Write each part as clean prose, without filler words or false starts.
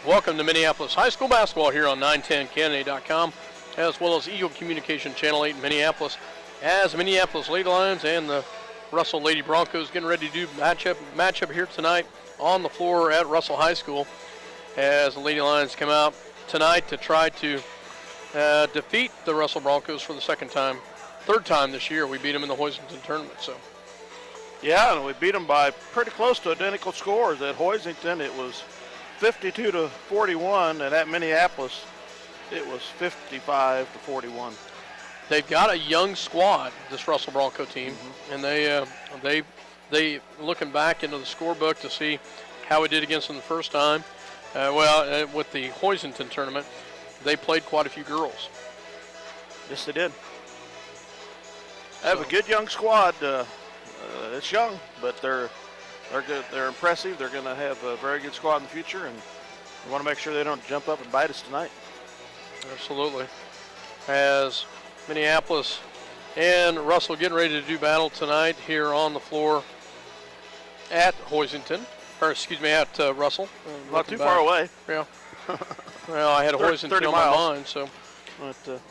Welcome to Minneapolis High School basketball here on 910kennedy.com, as well as Eagle Communication Channel 8 in Minneapolis, as Minneapolis Lady Lions and the Russell Lady Broncos getting ready to do matchup here tonight on the floor at Russell High School, as the Lady Lions come out tonight to try to defeat the Russell Broncos for the third time this year. We beat them in the Hoisington tournament. So, yeah, and we beat them by pretty close to identical scores. At Hoisington, it was 52-41, and at Minneapolis, it was 55-41. They've got a young squad, this Russell Bronco team, and they looking back into the scorebook to see how we did against them the first time. With the Hoisington tournament, they played quite a few girls. Yes, they did. They have a good young squad. It's young, but they're good. They're impressive. They're going to have a very good squad in the future, and we want to make sure they don't jump up and bite us tonight. Absolutely. As Minneapolis and Russell getting ready to do battle tonight here on the floor at Russell. Not too far away. Yeah. Well, I had a Hoisington on my mind, so. But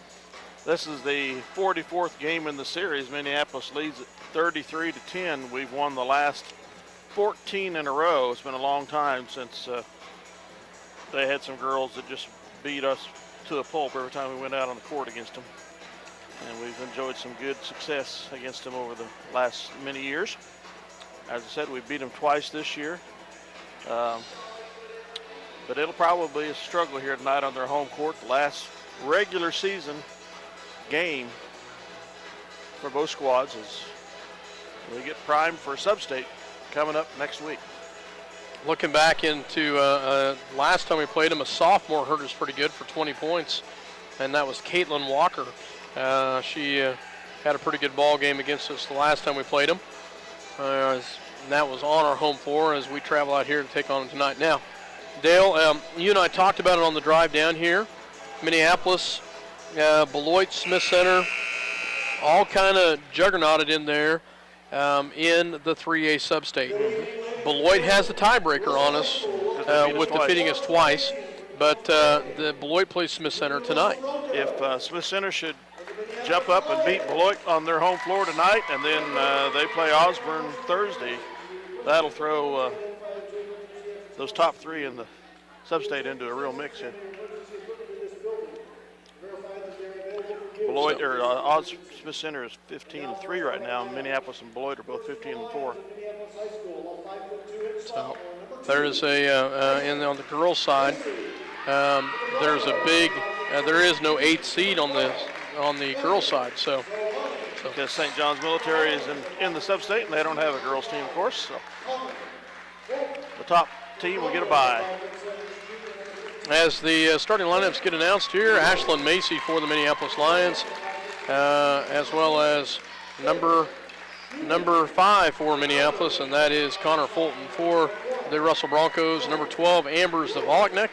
this is the 44th game in the series. Minneapolis leads at 33-10. We've won the last 14 in a row. It's been a long time since they had some girls that just beat us to a pulp every time we went out on the court against them. And we've enjoyed some good success against them over the last many years. As I said, we beat them twice this year. But it'll probably be a struggle here tonight on their home court. The last regular season game for both squads as we get primed for Sub-State coming up next week. Looking back into last time we played them, a sophomore hurt us pretty good for 20 points, and that was Caitlin Walker. She had a pretty good ball game against us the last time we played them. And that was on our home floor as we travel out here to take on them tonight. Now, Dale, you and I talked about it on the drive down here. Minneapolis, Beloit, Smith Center, all kind of juggernauted in there in the 3A Sub-State. Beloit has the tiebreaker on us with defeating us twice, but the Beloit plays Smith Center tonight. If Smith Center should jump up and beat Beloit on their home floor tonight, and then they play Osborne Thursday, that'll throw those top three in the Sub-State into a real mix here. Beloit Smith Center is 15-3 right now. Minneapolis and Beloit are both 15-4. So there's and on the girls' side, there's a big. There is no 8th seed on the girls' side. So because St. John's Military is in the Sub-State, and they don't have a girls' team, of course. So the top team will get a bye. As the starting lineups get announced here, Ashlyn Macy for the Minneapolis Lions, as well as number 5 for Minneapolis, and that is Connor Fulton for the Russell Broncos. Number 12, Amber Zavoloknek.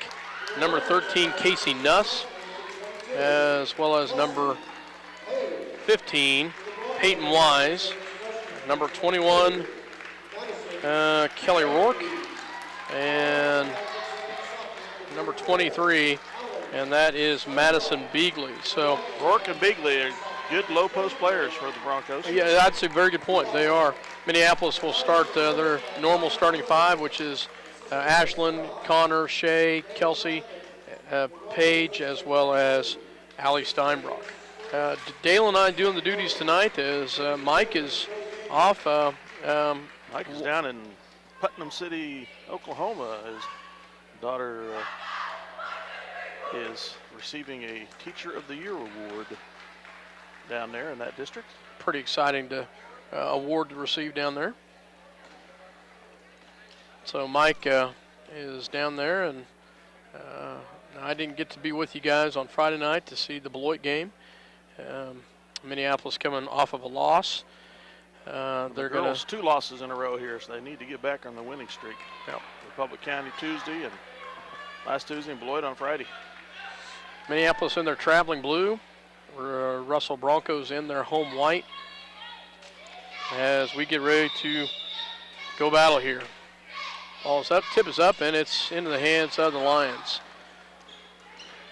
Number 13, Casey Nuss, as well as number 15, Peyton Wise. Number 21, Kelly Rourke, and number 23, and that is Madison Beagley. So Rourke and Beagley are good low post players for the Broncos. Yeah, that's a very good point. They are. Minneapolis will start their normal starting 5, which is Ashlyn, Connor, Shea, Kelsey, Paige, as well as Allie Steinbrock. Dale and I doing the duties tonight as Mike is off. Mike is down in Putnam City, Oklahoma. His daughter is receiving a Teacher of the Year award down there in that district. Pretty exciting award to receive down there. So Mike is down there, and I didn't get to be with you guys on Friday night to see the Beloit game. Minneapolis coming off of a loss. They're going to 2 losses in a row here, so they need to get back on the winning streak. Yeah. Republic County Tuesday, and last Tuesday, and Beloit on Friday. Minneapolis in their traveling blue. Russell Broncos in their home white. As we get ready to go battle here. Ball's up, tip is up, and it's into the hands of the Lions.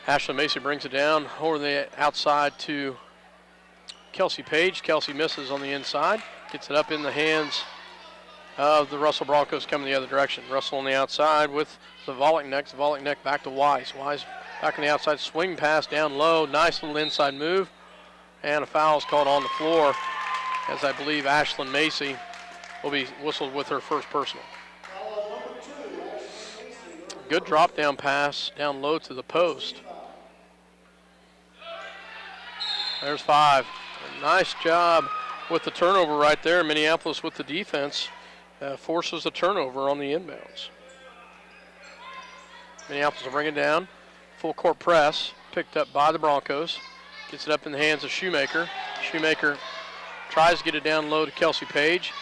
Ashlyn Macy brings it down over the outside to Kelsey Page. Kelsey misses on the inside, gets it up in the hands of the Russell Broncos coming the other direction. Russell on the outside with Zavoliknek. Zavoliknek back to Wise. Wise back on the outside, swing pass down low, nice little inside move, and a foul is called on the floor as I believe Ashlyn Macy will be whistled with her first personal. Good drop down pass down low to the post. There's 5. Nice job with the turnover right there. Minneapolis with the defense forces a turnover on the inbounds. Minneapolis will bring it down. Full court press picked up by the Broncos. Gets it up in the hands of Shoemaker. Shoemaker tries to get it down low to Kelsey Page.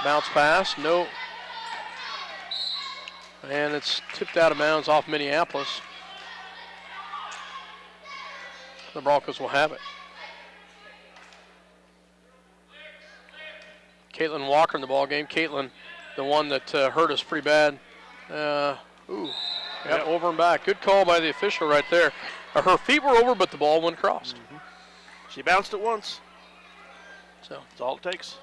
Bounce pass, no. And it's tipped out of bounds off Minneapolis. The Broncos will have it. Caitlin Walker in the ball game. Caitlin, the one that hurt us pretty bad. Yep, over and back. Good call by the official right there. Her feet were over, but the ball went crossed. Mm-hmm. She bounced it once. So that's all it takes.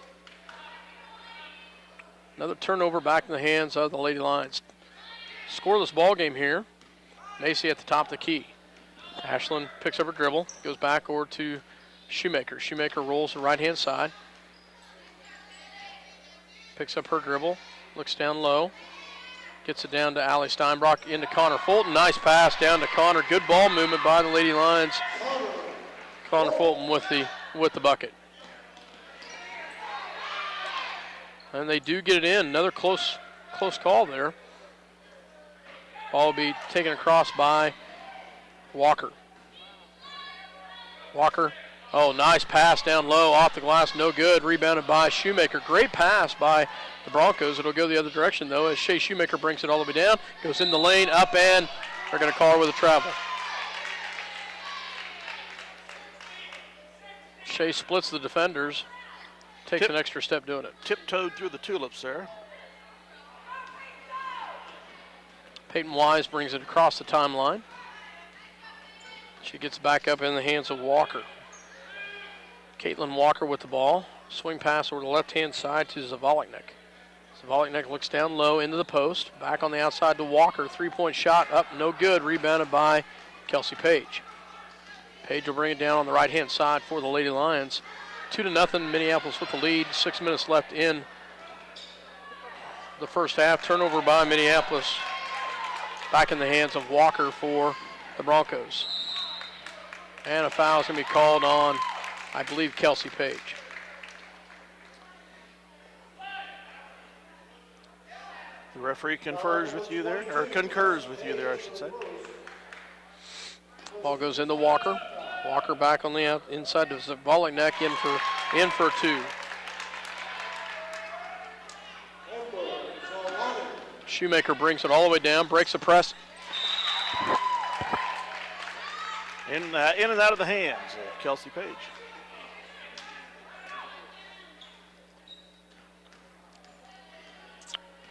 Another turnover back in the hands of the Lady Lions. Scoreless ball game here. Macy at the top of the key. Ashlyn picks up her dribble, goes back over to Shoemaker. Shoemaker rolls the right-hand side. Picks up her dribble, looks down low. Gets it down to Allie Steinbrock into Connor Fulton. Nice pass down to Connor. Good ball movement by the Lady Lions. Connor Fulton with the bucket. And they do get it in. Another close call there. Ball will be taken across by Walker. Walker, nice pass down low, off the glass, no good. Rebounded by Shoemaker. Great pass by the Broncos. It'll go the other direction, though, as Shea Shoemaker brings it all the way down. Goes in the lane, up, and they're going to call her with a travel. Shea splits the defenders. Takes an extra step doing it. Tiptoed through the tulips there. Peyton Wise brings it across the timeline. She gets back up in the hands of Walker. Caitlin Walker with the ball. Swing pass over the left-hand side to Zavoliknek. Zavoliknek looks down low into the post. Back on the outside to Walker. Three-point shot up, no good. Rebounded by Kelsey Page. Page will bring it down on the right-hand side for the Lady Lions. 2-0, Minneapolis with the lead. 6 minutes left in the first half. Turnover by Minneapolis. Back in the hands of Walker for the Broncos. And a foul is going to be called on, I believe, Kelsey Page. The referee confers with you there, or concurs with you there, I should say. Ball goes into Walker. Walker back on the inside to Zavoliknek in for 2. Shoemaker brings it all the way down, breaks the press. In and out of the hands of Kelsey Page.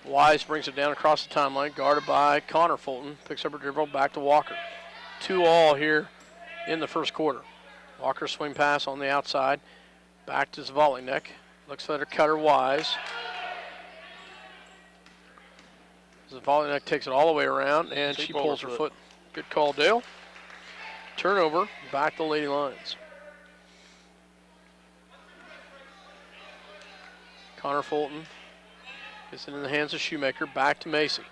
Wise brings it down across the timeline, guarded by Connor Fulton. Picks up her dribble, back to Walker. 2-2 here in the first quarter. Walker swing pass on the outside, back to Zavoliknek. Looks at her cutter Wise. Zavoliknek takes it all the way around, and she pulls her foot. Good call, Dale. Turnover, back to Lady Lions. Connor Fulton gets it in the hands of Shoemaker, back to Macy.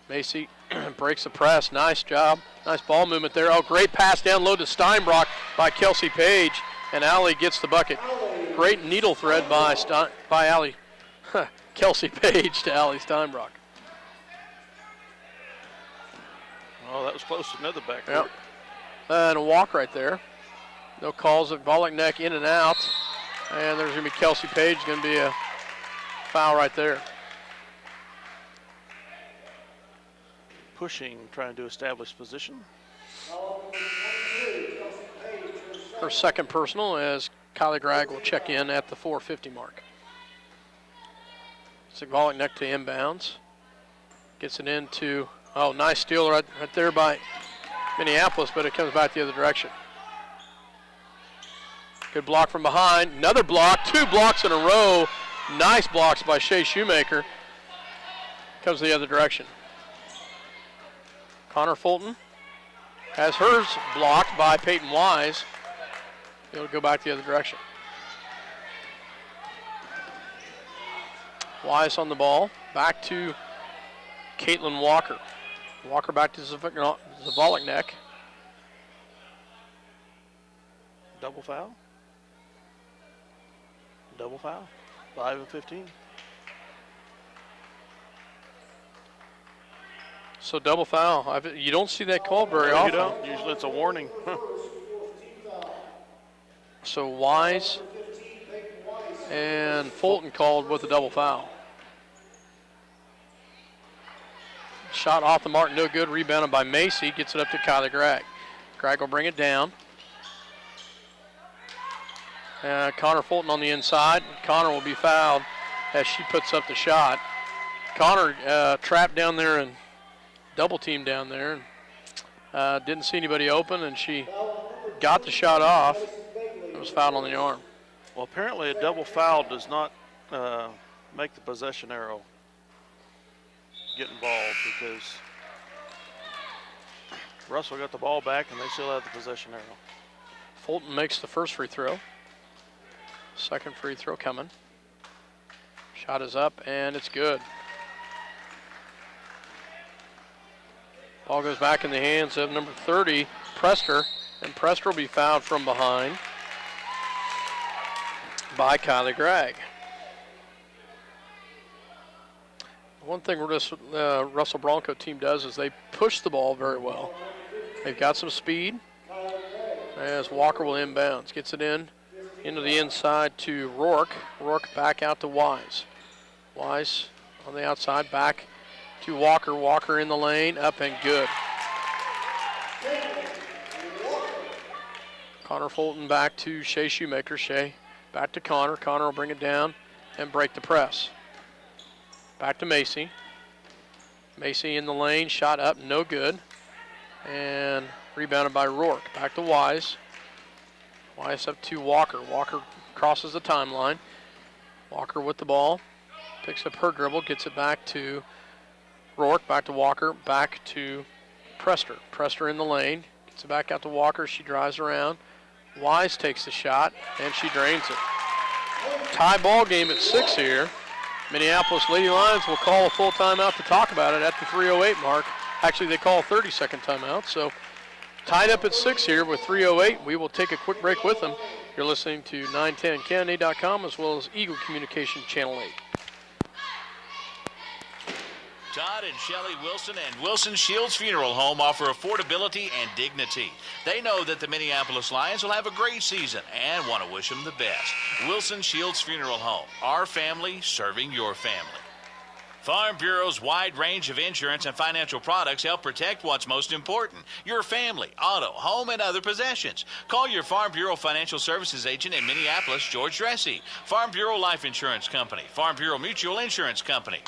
Macy breaks the press, nice job. Nice ball movement there. Great pass down low to Steinbrock by Kelsey Page, and Allie gets the bucket. Great needle thread by Allie. Kelsey Page to Allie Steinbrock. Oh, that was close to another back. Yep. And a walk right there. No calls at Zavoliknek in and out. And there's going to be Kelsey Page, going to be a foul right there. Pushing, trying to establish position. Her second personal as Kylie Gregg will check in at the 4:50 mark. Zavoliknek to inbounds. Gets it into, oh, nice steal right there by Minneapolis, but it comes back the other direction. Good block from behind. Another block, 2 blocks in a row. Nice blocks by Shea Shoemaker. Comes the other direction. Connor Fulton has hers blocked by Peyton Wise. It'll go back the other direction. Wise on the ball. Back to Caitlin Walker. Walker back to Zavoliknek. Double foul. Double foul. 5 and 15. So double foul. You don't see that call very often. You don't. Usually it's a warning. So Wise and Fulton called with a double foul. Shot off the mark, no good. Rebounded by Macy. Gets it up to Kylie Gregg. Gregg will bring it down. Connor Fulton on the inside. Connor will be fouled as she puts up the shot. Connor trapped down there and double teamed down there. And, didn't see anybody open, and she got the shot off. It was fouled on the arm. Well, apparently a double foul does not make the possession arrow get involved, because Russell got the ball back and they still have the possession arrow. Fulton makes the first free throw. Second free throw coming. Shot is up and it's good. Ball goes back in the hands of number 30, Prester, and Prester will be fouled from behind by Kylie Gregg. One thing this Russell Bronco team does is they push the ball very well. They've got some speed as Walker will inbounds. Gets it into the inside to Rourke. Rourke back out to Wise. Wise on the outside, back to Walker. Walker in the lane, up and good. Connor Fulton back to Shea Shoemaker. Shea back to Connor. Connor will bring it down and break the press. Back to Macy. Macy in the lane, shot up, no good. And rebounded by Rourke. Back to Wise. Wise up to Walker. Walker crosses the timeline. Walker with the ball. Picks up her dribble, gets it back to Rourke, back to Walker, back to Prester. Prester in the lane. Gets it back out to Walker. She drives around. Wise takes the shot, and she drains it. Tie ball game at 6 here. Minneapolis Lady Lions will call a full timeout to talk about it at the 3:08 mark. Actually, they call a 30-second timeout. So tied up at 6 here with 3:08. We will take a quick break with them. You're listening to 910kennedy.com as well as Eagle Communication Channel 8. Todd and Shelley Wilson and Wilson Shields Funeral Home offer affordability and dignity. They know that the Minneapolis Lions will have a great season and want to wish them the best. Wilson Shields Funeral Home, our family serving your family. Farm Bureau's wide range of insurance and financial products help protect what's most important, your family, auto, home, and other possessions. Call your Farm Bureau Financial Services agent in Minneapolis, George Dressy. Farm Bureau Life Insurance Company, Farm Bureau Mutual Insurance Company.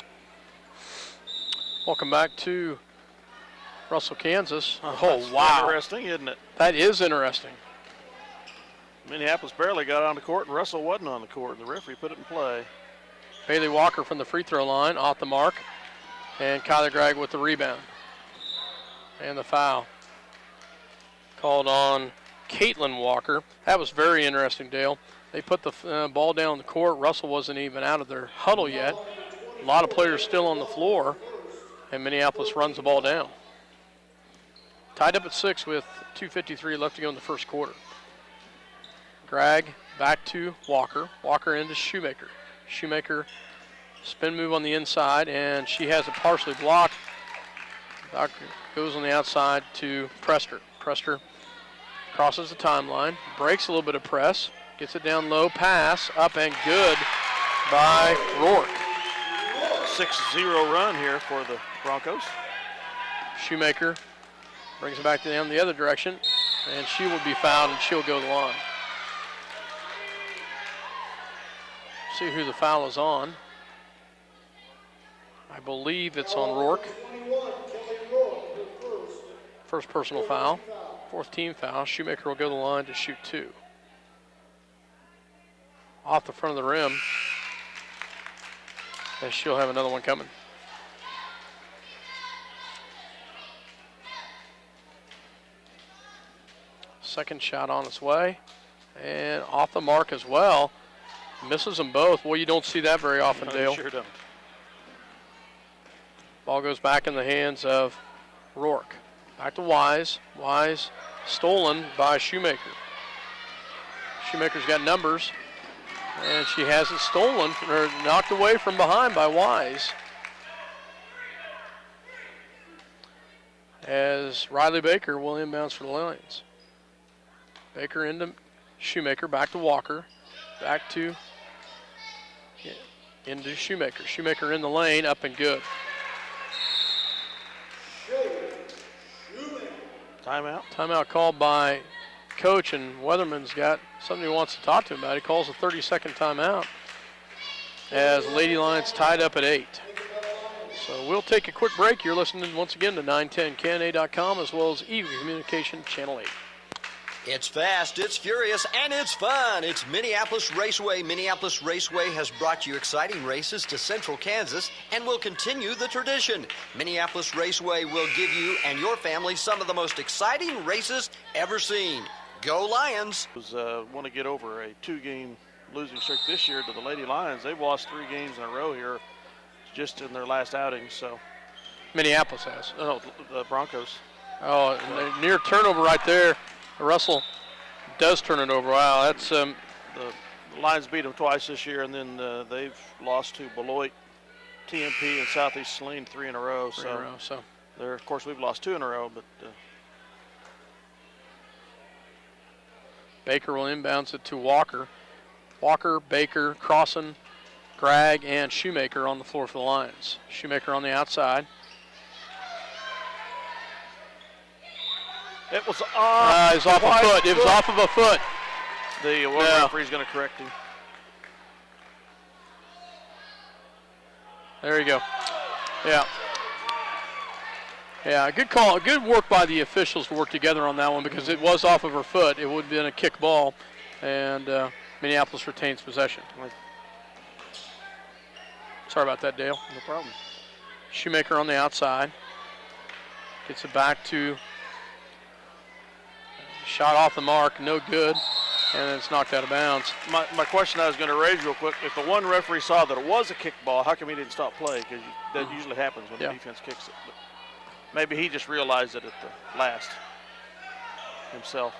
Welcome back to Russell, Kansas. Oh, wow. Interesting, isn't it? That is interesting. Minneapolis barely got on the court, and Russell wasn't on the court. The referee put it in play. Bailey Walker from the free throw line, off the mark. And Kylie Gregg with the rebound. And the foul. Called on Caitlin Walker. That was very interesting, Dale. They put the ball down on the court. Russell wasn't even out of their huddle yet. A lot of players still on the floor. And Minneapolis runs the ball down. Tied up at 6 with 2:53 left to go in the first quarter. Gregg back to Walker. Walker into Shoemaker. Shoemaker spin move on the inside, and she has it partially blocked. Goes on the outside to Prester. Prester crosses the timeline, breaks a little bit of press, gets it down low, pass, up and good by Rourke. 6-0 run here for the Broncos. Shoemaker brings it back down the other direction, and she will be fouled, and she'll go to the line. See who the foul is on. I believe it's on Rourke. First personal foul. Fourth team foul. Shoemaker will go to the line to shoot 2. Off the front of the rim. And she'll have another one coming. Second shot on its way. And off the mark as well. Misses them both. Well, you don't see that very often, No, Dale. Sure don't. Ball goes back in the hands of Rourke. Back to Wise. Wise stolen by Shoemaker. Shoemaker's got numbers. And she has it stolen, or knocked away from behind by Wise. As Riley Baker will inbounds for the Lions. Baker into Shoemaker, back to Walker. Back to into Shoemaker. Shoemaker in the lane, up and good. Timeout. Timeout called by coach, and Weatherman's got something he wants to talk to him about. He calls a 30-second timeout as Lady Lions tied up at 8. So we'll take a quick break. You're listening once again to 910KNA.com as well as Eagle Communication Channel 8. It's fast, it's furious, and it's fun. It's Minneapolis Raceway. Minneapolis Raceway has brought you exciting races to Central Kansas and will continue the tradition. Minneapolis Raceway will give you and your family some of the most exciting races ever seen. Go Lions! Want to get over a 2-game losing streak this year to the Lady Lions. They've lost 3 games in a row here just in their last outing. So Minneapolis has. no, the Broncos. Oh, near turnover right there. Russell does turn it over. Wow, that's The Lions beat them twice this year, and then they've lost to Beloit, TMP, and Southeast Saline 3 in a row. so. They're, of course, we've lost 2 in a row, but Baker will inbounds it to Walker. Walker, Baker, Crossan, Gragg, and Shoemaker on the floor for the Lions. Shoemaker on the outside. it was It was off a foot. It was off of a foot. The No. referee's going to correct him. There you go. Yeah. Yeah, good call. Good work by the officials to work together on that one because it was off of her foot. It would have been a kick ball, and Minneapolis retains possession. Sorry about that, Dale. No problem. Shoemaker on the outside. Gets it back to shot off the mark, no good, and it's knocked out of bounds. My question I was going to raise real quick, if the one referee saw that it was a kick ball, how come he didn't stop play? Because that usually happens when the defense kicks it. But maybe he just realized it at the last himself.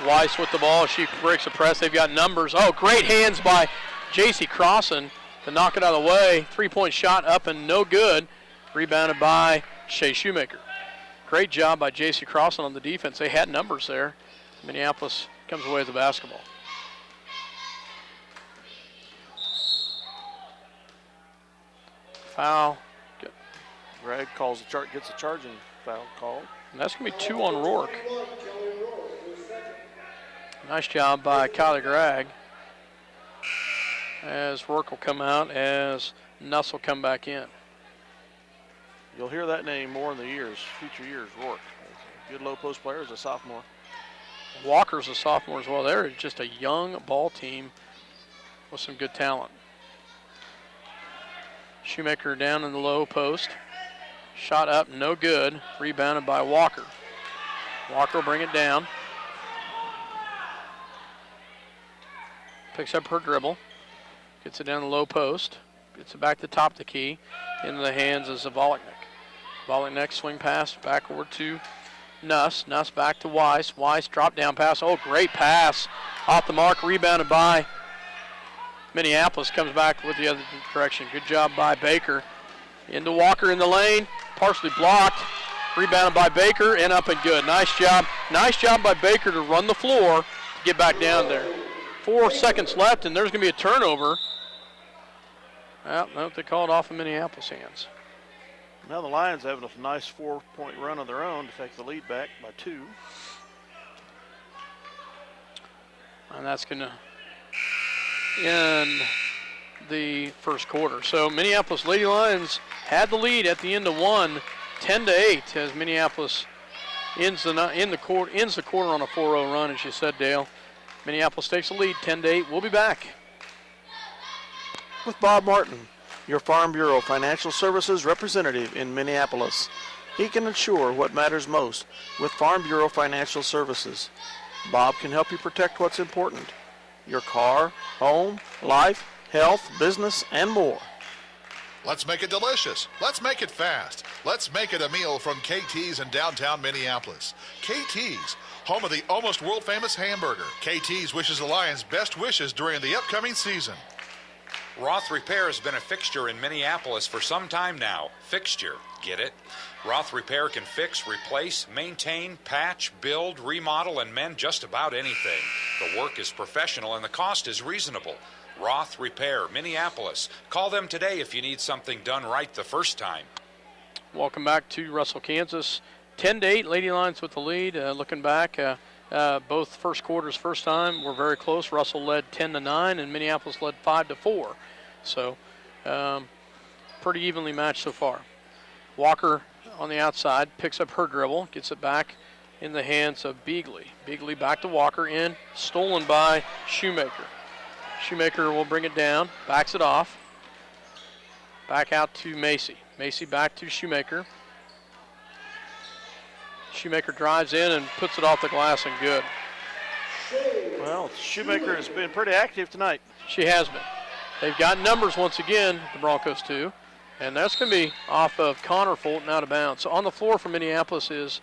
Weiss with the ball. She breaks the press. They've got numbers. Oh, great hands by J.C. Crossan to knock it out of the way. 3-point shot up and no good. Rebounded by Shea Shoemaker. Great job by J.C. Crossan on the defense. They had numbers there. Minneapolis comes away with the basketball. Foul. Greg gets a charging foul called. And that's going to be 2 on Rourke. Nice job by Kylie Gragg. As Rourke will come out, as Nuss will come back in. You'll hear that name more in the future years, Rourke. Good low post player as a sophomore. Walker's a sophomore as well. They're just a young ball team with some good talent. Shoemaker down in the low post. Shot up, no good. Rebounded by Walker. Walker will bring it down. Picks up her dribble. Gets it down the low post. Gets it back to the top of the key. Into the hands of Zavoloknik. Zavoloknik swing pass backward to Nuss. Nuss back to Weiss. Weiss drop down pass. Oh, great pass. Off the mark, rebounded by Minneapolis. Comes back with the other direction. Good job by Baker. Into Walker in the lane. Partially blocked. Rebounded by Baker and up and good. Nice job. Nice job by Baker to run the floor to get back down there. 4 seconds left and there's going to be a turnover. Well, no, they called off in Minneapolis' hands. Now the Lions having a nice 4-point run of their own to take the lead back by 2. And that's going to end the first quarter. So Minneapolis Lady Lions had the lead at the end of one, 10-8, as Minneapolis ends the quarter on a 4-0 run, as you said, Dale. Minneapolis takes the lead, 10-8. We'll be back with Bob Martin, your Farm Bureau Financial Services representative in Minneapolis. He can ensure what matters most with Farm Bureau Financial Services. Bob can help you protect what's important: your car, home, life, health, business, and more. Let's make it delicious. Let's make it fast. Let's make it a meal from KT's in downtown Minneapolis. KT's, home of the almost world-famous hamburger. KT's wishes the Lions best wishes during the upcoming season. Roth Repair has been a fixture in Minneapolis for some time now. Fixture, get it? Roth Repair can fix, replace, maintain, patch, build, remodel, and mend just about anything. The work is professional and the cost is reasonable. Roth Repair, Minneapolis. Call them today if you need something done right the first time. Welcome back to Russell, Kansas. 10-8, Lady Lions with the lead. Looking back, both first quarters, first time, were very close. Russell led 10-9, and Minneapolis led 5-4. So, pretty evenly matched so far. Walker on the outside picks up her dribble, gets it back in the hands of Beagley. Beagley back to Walker, in, stolen by Shoemaker. Shoemaker will bring it down, backs it off. Back out to Macy. Macy back to Shoemaker. Shoemaker drives in and puts it off the glass and good. Well, Shoemaker has been pretty active tonight. She has been. They've got numbers once again, the Broncos too. And that's going to be off of Connor Fulton out of bounds. So on the floor for Minneapolis is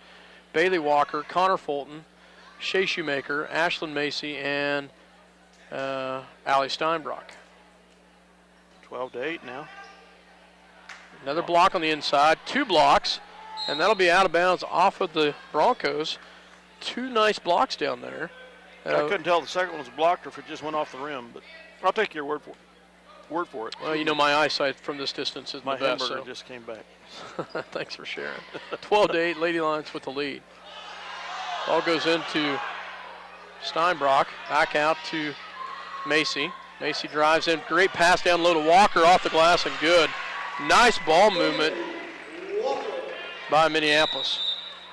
Bailey Walker, Connor Fulton, Shea Shoemaker, Ashlyn Macy, and Allie Steinbrock. 12-8 now. Another block on the inside, 2 blocks, and that'll be out of bounds off of the Broncos. 2 nice blocks down there. I couldn't tell if the second one was blocked or if it just went off the rim, but I'll take your word for it. Well, you know my eyesight from this distance is my the best. hamburger just came back. Thanks for sharing. 12-8, Lady Lions with the lead. Ball goes into Steinbrock, back out to Macy. Macy drives in, great pass down low to Walker, off the glass and good. Nice ball movement by Minneapolis.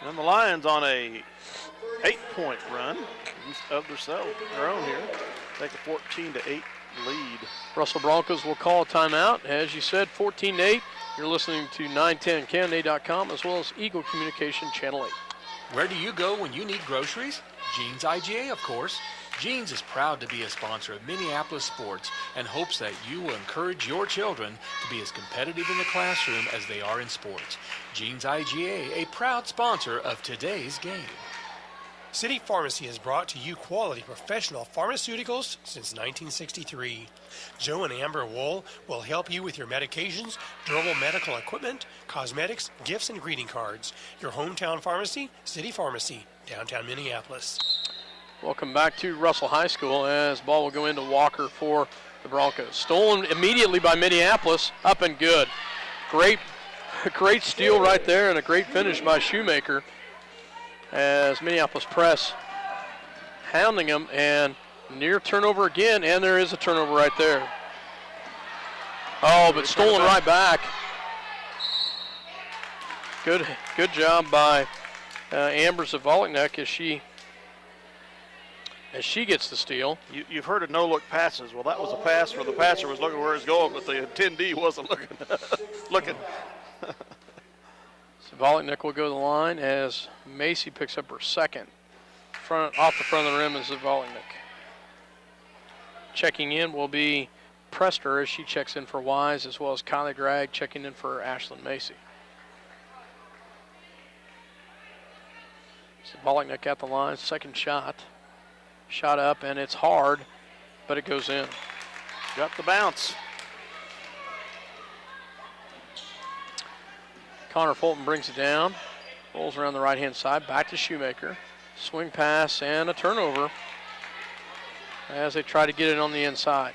And the Lions on a 8-point run of their own here. Take a 14-8 lead. Russell Broncos will call a timeout. As you said, 14-8. You're listening to 910canada.com as well as Eagle Communication Channel 8. Where do you go when you need groceries? Jeans IGA, of course. Jeans is proud to be a sponsor of Minneapolis sports and hopes that you will encourage your children to be as competitive in the classroom as they are in sports. Jeans IGA, a proud sponsor of today's game. City Pharmacy has brought to you quality professional pharmaceuticals since 1963. Joe and Amber Wool will help you with your medications, durable medical equipment, cosmetics, gifts, and greeting cards. Your hometown pharmacy, City Pharmacy, downtown Minneapolis. Welcome back to Russell High School as ball will go into Walker for the Broncos. Stolen immediately by Minneapolis, up and good. Great steal right there and a great finish by Shoemaker as Minneapolis press hounding them, and near turnover again, and there is a turnover right there. Oh, but stolen right back. Good job by Amber Zavoleknek as she gets the steal. You've heard of no-look passes. Well, that was a pass where the passer was looking where it's going, but the attendee wasn't looking. Zavoleknek will go to the line as Macy picks up her second. Off the front of the rim is Zavoleknek. Checking in will be Prester as she checks in for Wise, as well as Kylie Gregg checking in for Ashlyn Macy. Zavoleknek at the line, second shot. Shot up, and it's hard, but it goes in. Got the bounce. Connor Fulton brings it down, rolls around the right-hand side, back to Shoemaker. Swing pass and a turnover as they try to get it on the inside.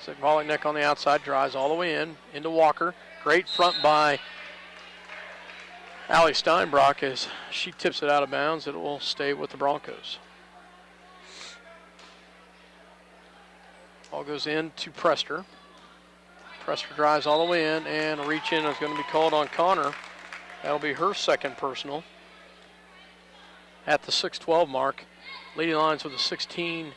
Zavoleknek on the outside, drives all the way into Walker. Great front by Allie Steinbrock as she tips it out of bounds. It will stay with the Broncos. Ball goes in to Prester. Prester drives all the way in, and a reach in is going to be called on Connor. That'll be her second personal at the 6:12 mark. Lady Lions with a 16-9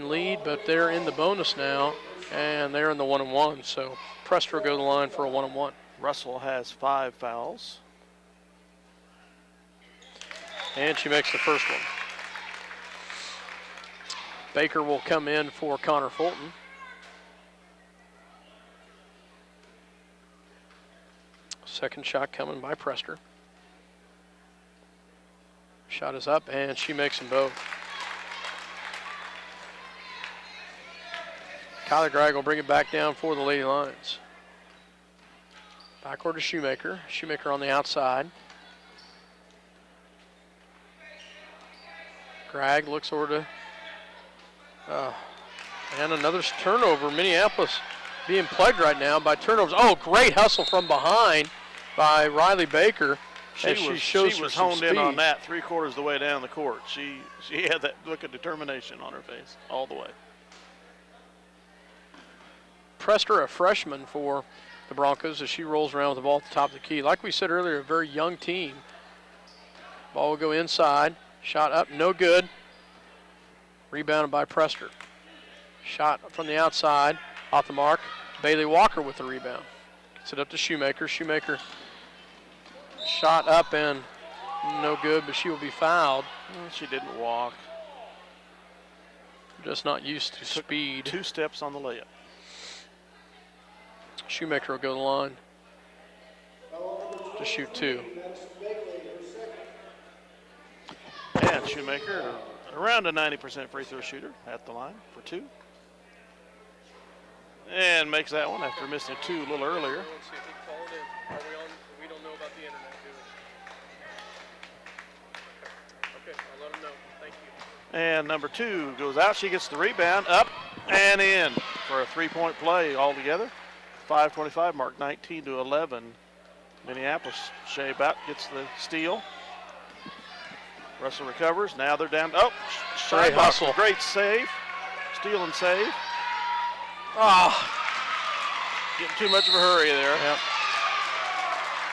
lead, but they're in the bonus now, and they're in the 1-1. So Prester will go to the line for a 1-1. Russell has 5 fouls. And she makes the first one. Baker will come in for Connor Fulton. Second shot coming by Prester. Shot is up, and she makes them both. Kyler Gregg will bring it back down for the Lady Lions. Backward to Shoemaker. Shoemaker on the outside. Gregg looks over to, and another turnover. Minneapolis being plagued right now by turnovers. Oh, great hustle from behind by Riley Baker. She was honed in on that 3/4 of the way down the court. She had that look of determination on her face all the way. Prester, a freshman for the Broncos, as she rolls around with the ball at the top of the key. Like we said earlier, a very young team. Ball will go inside. Shot up, no good. Rebounded by Prester. Shot from the outside, off the mark. Bailey Walker with the rebound. Gets it up to Shoemaker. Shoemaker shot up and no good, but she will be fouled. Well, she didn't walk. Just not used to speed. 2 steps on the layup. Shoemaker will go to the line to shoot 2. And Shoemaker, around a 90% free throw shooter at the line for 2. And makes that one after missing 2 a little earlier. We don't know about the internet, do we? Okay, I'll let them know. Thank you. And number 2 goes out. She gets the rebound, up and in for a 3-point play altogether. 5:25 mark, 19-11. Minneapolis. Shea Bout gets the steal. Russell recovers. Now they're down. Oh, Great hustle. Great save. Steal and save. Getting too much of a hurry there.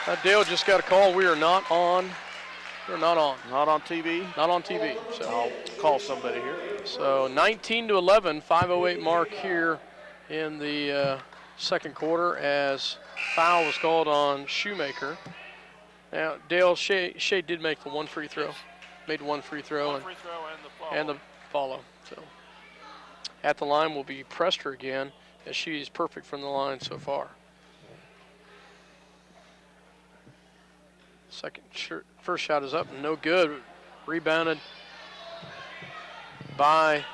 Yep. Dale just got a call. We are not on. We're not on. Not on TV. Not on TV. So I'll call somebody here. So 19-11, 5:08 mark here in the second quarter as foul was called on Shoemaker. Now Dale Shea did make the one free throw. Made one free throw, and the follow. So at the line will be Prester again, as she's perfect from the line so far. First shot is up, no good. Rebounded by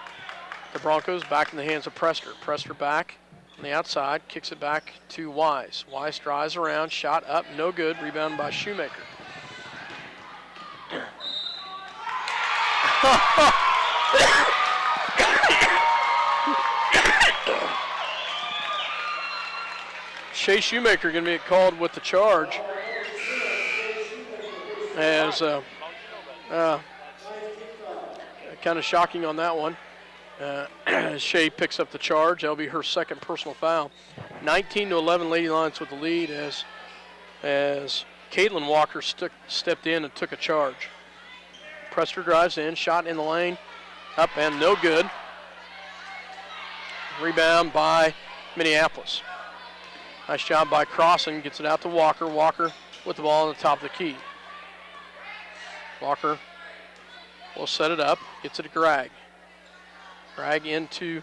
the Broncos, back in the hands of Prester. Prester back on the outside, kicks it back to Wise. Wise drives around, shot up, no good. Rebounded by Shoemaker. Shea Shoemaker going to be called with the charge, as kind of shocking on that one. Shea picks up the charge. That'll be her second personal foul. 19-11, Lady Lions with the lead as Caitlin Walker stepped in and took a charge. Prester drives in, shot in the lane, up and no good. Rebound by Minneapolis. Nice job by Crossan, gets it out to Walker. Walker with the ball on the top of the key. Walker will set it up, gets it to Gregg. Gregg into,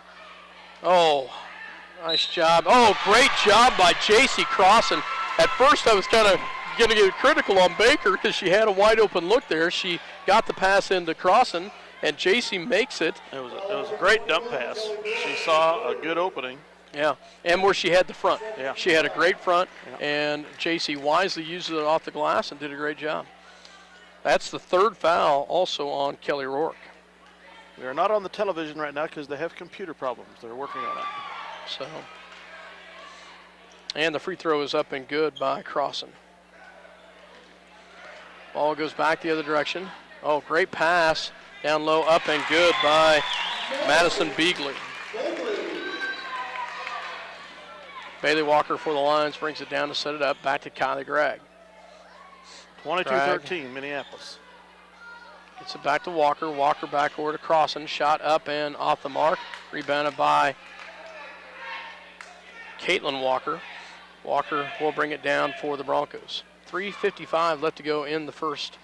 nice job. Oh, great job by J.C. Crossan. At first I was kind of going to get critical on Baker because she had a wide open look there. She got the pass into Crossan, and J.C. makes it. It was a great dump pass. She saw a good opening. Yeah, and where she had the front. Yeah. She had a great front, and J.C. wisely used it off the glass and did a great job. That's the third foul also on Kelly Rourke. We are not on the television right now because they have computer problems. They're working on it. So, and the free throw is up and good by Crossan. Ball goes back the other direction. Oh, great pass. Down low, up and good by Madison Beagley. Bailey Walker for the Lions brings it down to set it up. Back to Kylie Gregg. 22-13, Minneapolis. Gets it back to Walker. Walker back over to Crossan. Shot up and off the mark. Rebounded by Caitlin Walker. Walker will bring it down for the Broncos. 3:55 left to go in the first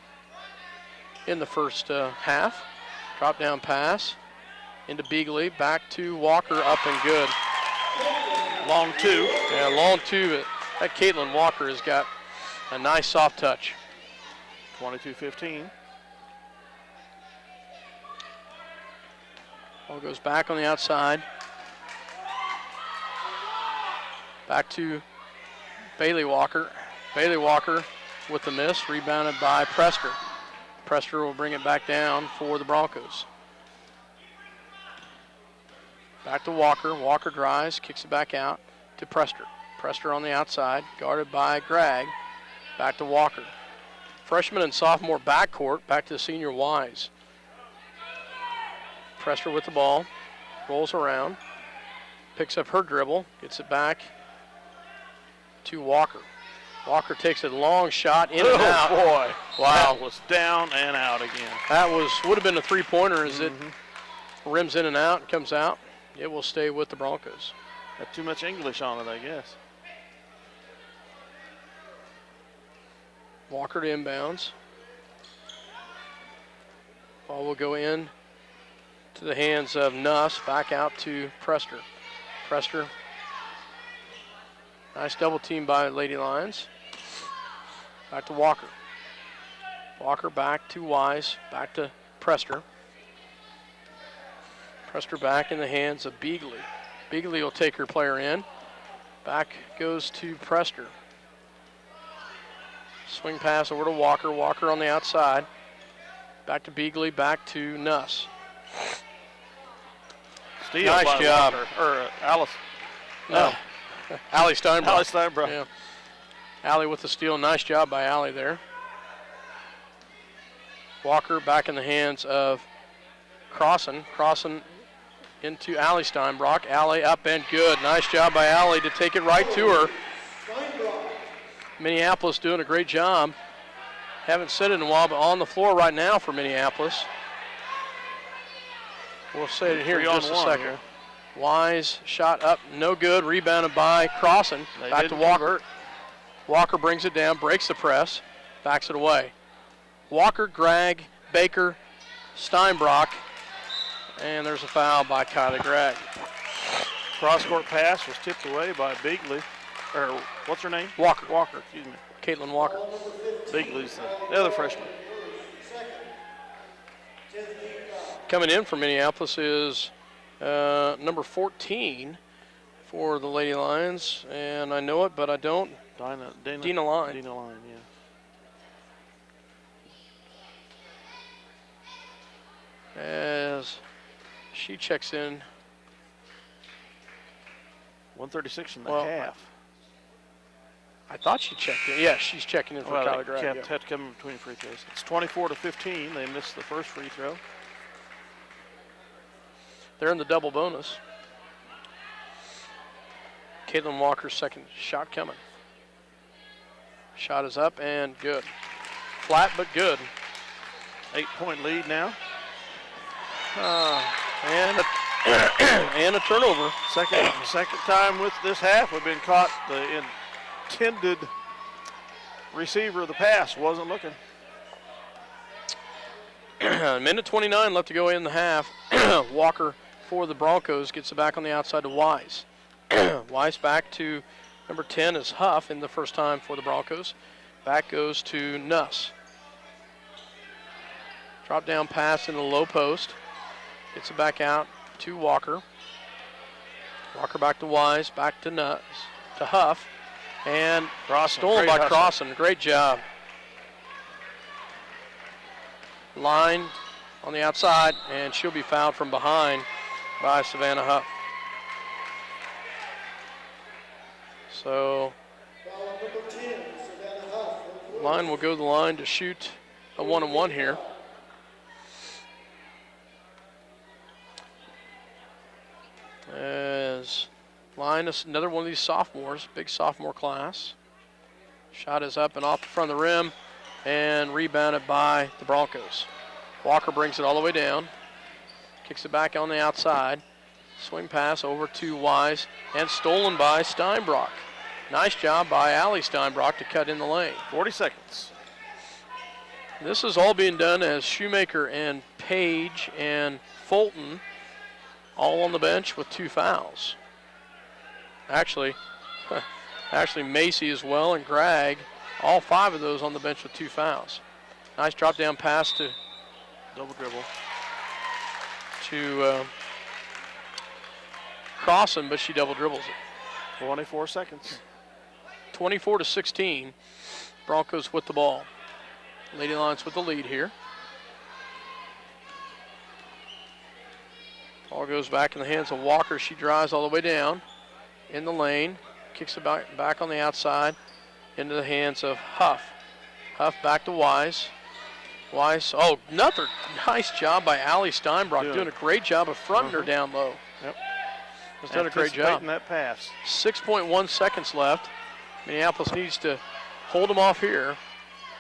half. Drop down pass into Beagley. Back to Walker. Up and good. Long two. Yeah, long two. That Caitlin Walker has got a nice soft touch. 22-15. Ball goes back on the outside. Back to Bailey Walker. Bailey Walker with the miss, rebounded by Prester. Prester will bring it back down for the Broncos. Back to Walker. Walker drives, kicks it back out to Prester. Prester on the outside, guarded by Gregg. Back to Walker. Freshman and sophomore backcourt, back to the senior Wise. Prester with the ball, rolls around, picks up her dribble, gets it back to Walker. Walker takes a long shot in and out. Oh boy! Wow, That was down and out again. that would have been a three-pointer as it rims in and out and comes out. It will stay with the Broncos. Got too much English on it, I guess. Walker to inbounds. Ball will go in to the hands of Nuss. Back out to Prester. Prester. Nice double team by Lady Lions. Back to Walker. Walker back to Wise. Back to Prester. Prester back in the hands of Beagley. Beagley will take her player in. Back goes to Prester. Swing pass over to Walker. Walker on the outside. Back to Beagley. Back to Nuss. Steal Nice by job. Walker, or Alice. No. Allie Steinbrook. Alice Steinbrook. Yeah. Allie with the steal. Nice job by Allie there. Walker back in the hands of Crossan. Crossan into Allie Steinbrook. Allie up and good. Nice job by Allie to take it right to her. Minneapolis doing a great job. Haven't said it in a while, but on the floor right now for Minneapolis. We'll say it here in just a second. Here. Wise shot up, no good. Rebounded by Crossan. They Back to didn't Walker. convert. Walker brings it down, breaks the press, backs it away. Walker, Gregg, Baker, Steinbrook, and there's a foul by Kylie Gregg. Cross-court pass was tipped away by Beagley. Or what's her name? Walker. Walker, excuse me. Caitlin Walker. Beagley's the other freshman. Coming in for Minneapolis is number 14 for the Lady Lions, and I know it, but I don't. Dina Line. Dina Line, yeah. As she checks in. 136 in the Well, half. I thought she checked in. Yeah, she's checking in for Kylie Gregg. Had to come in between free throws. It's 24-15. They missed the first free throw. They're in the double bonus. Caitlin Walker's second shot coming. Shot is up and good. Flat but good. 8-point lead now. And a turnover. Second time with this half we've been caught. The intended receiver of the pass wasn't looking. Minute 29 left to go in the half. Walker for the Broncos gets it back on the outside to Wise. Wise back to number 10 is Huff in the first time for the Broncos. Back goes to Nuss. Drop down pass in the low post. Gets it back out to Walker. Walker back to Wise, back to Nuss, to Huff. And stolen by Crossan. Great job. Line on the outside, and she'll be fouled from behind by Savannah Huff. So, Line will go to the line to shoot a 1-on-1 here. As Linus, another one of these sophomores, big sophomore class. Shot is up and off the front of the rim and rebounded by the Broncos. Walker brings it all the way down. Kicks it back on the outside. Swing pass over to Wise and stolen by Steinbrock. Nice job by Allie Steinbrock to cut in the lane. 40 seconds. This is all being done as Shoemaker and Page and Fulton all on the bench with 2 fouls. Actually Macy as well and Gregg, all 5 of those on the bench with 2 fouls. Nice drop down pass to double dribble to Crossan, but she double dribbles it. 24 seconds. 24-16. Broncos with the ball. Lady Lions with the lead here. Ball goes back in the hands of Walker. She drives all the way down in the lane. Kicks it back on the outside into the hands of Huff. Huff back to Wise. Wise, oh, another nice job by Allie Steinbrock. Doing a great job of fronting her down low. Yep. Has done a great job. That pass. 6.1 seconds left. Minneapolis needs to hold them off here.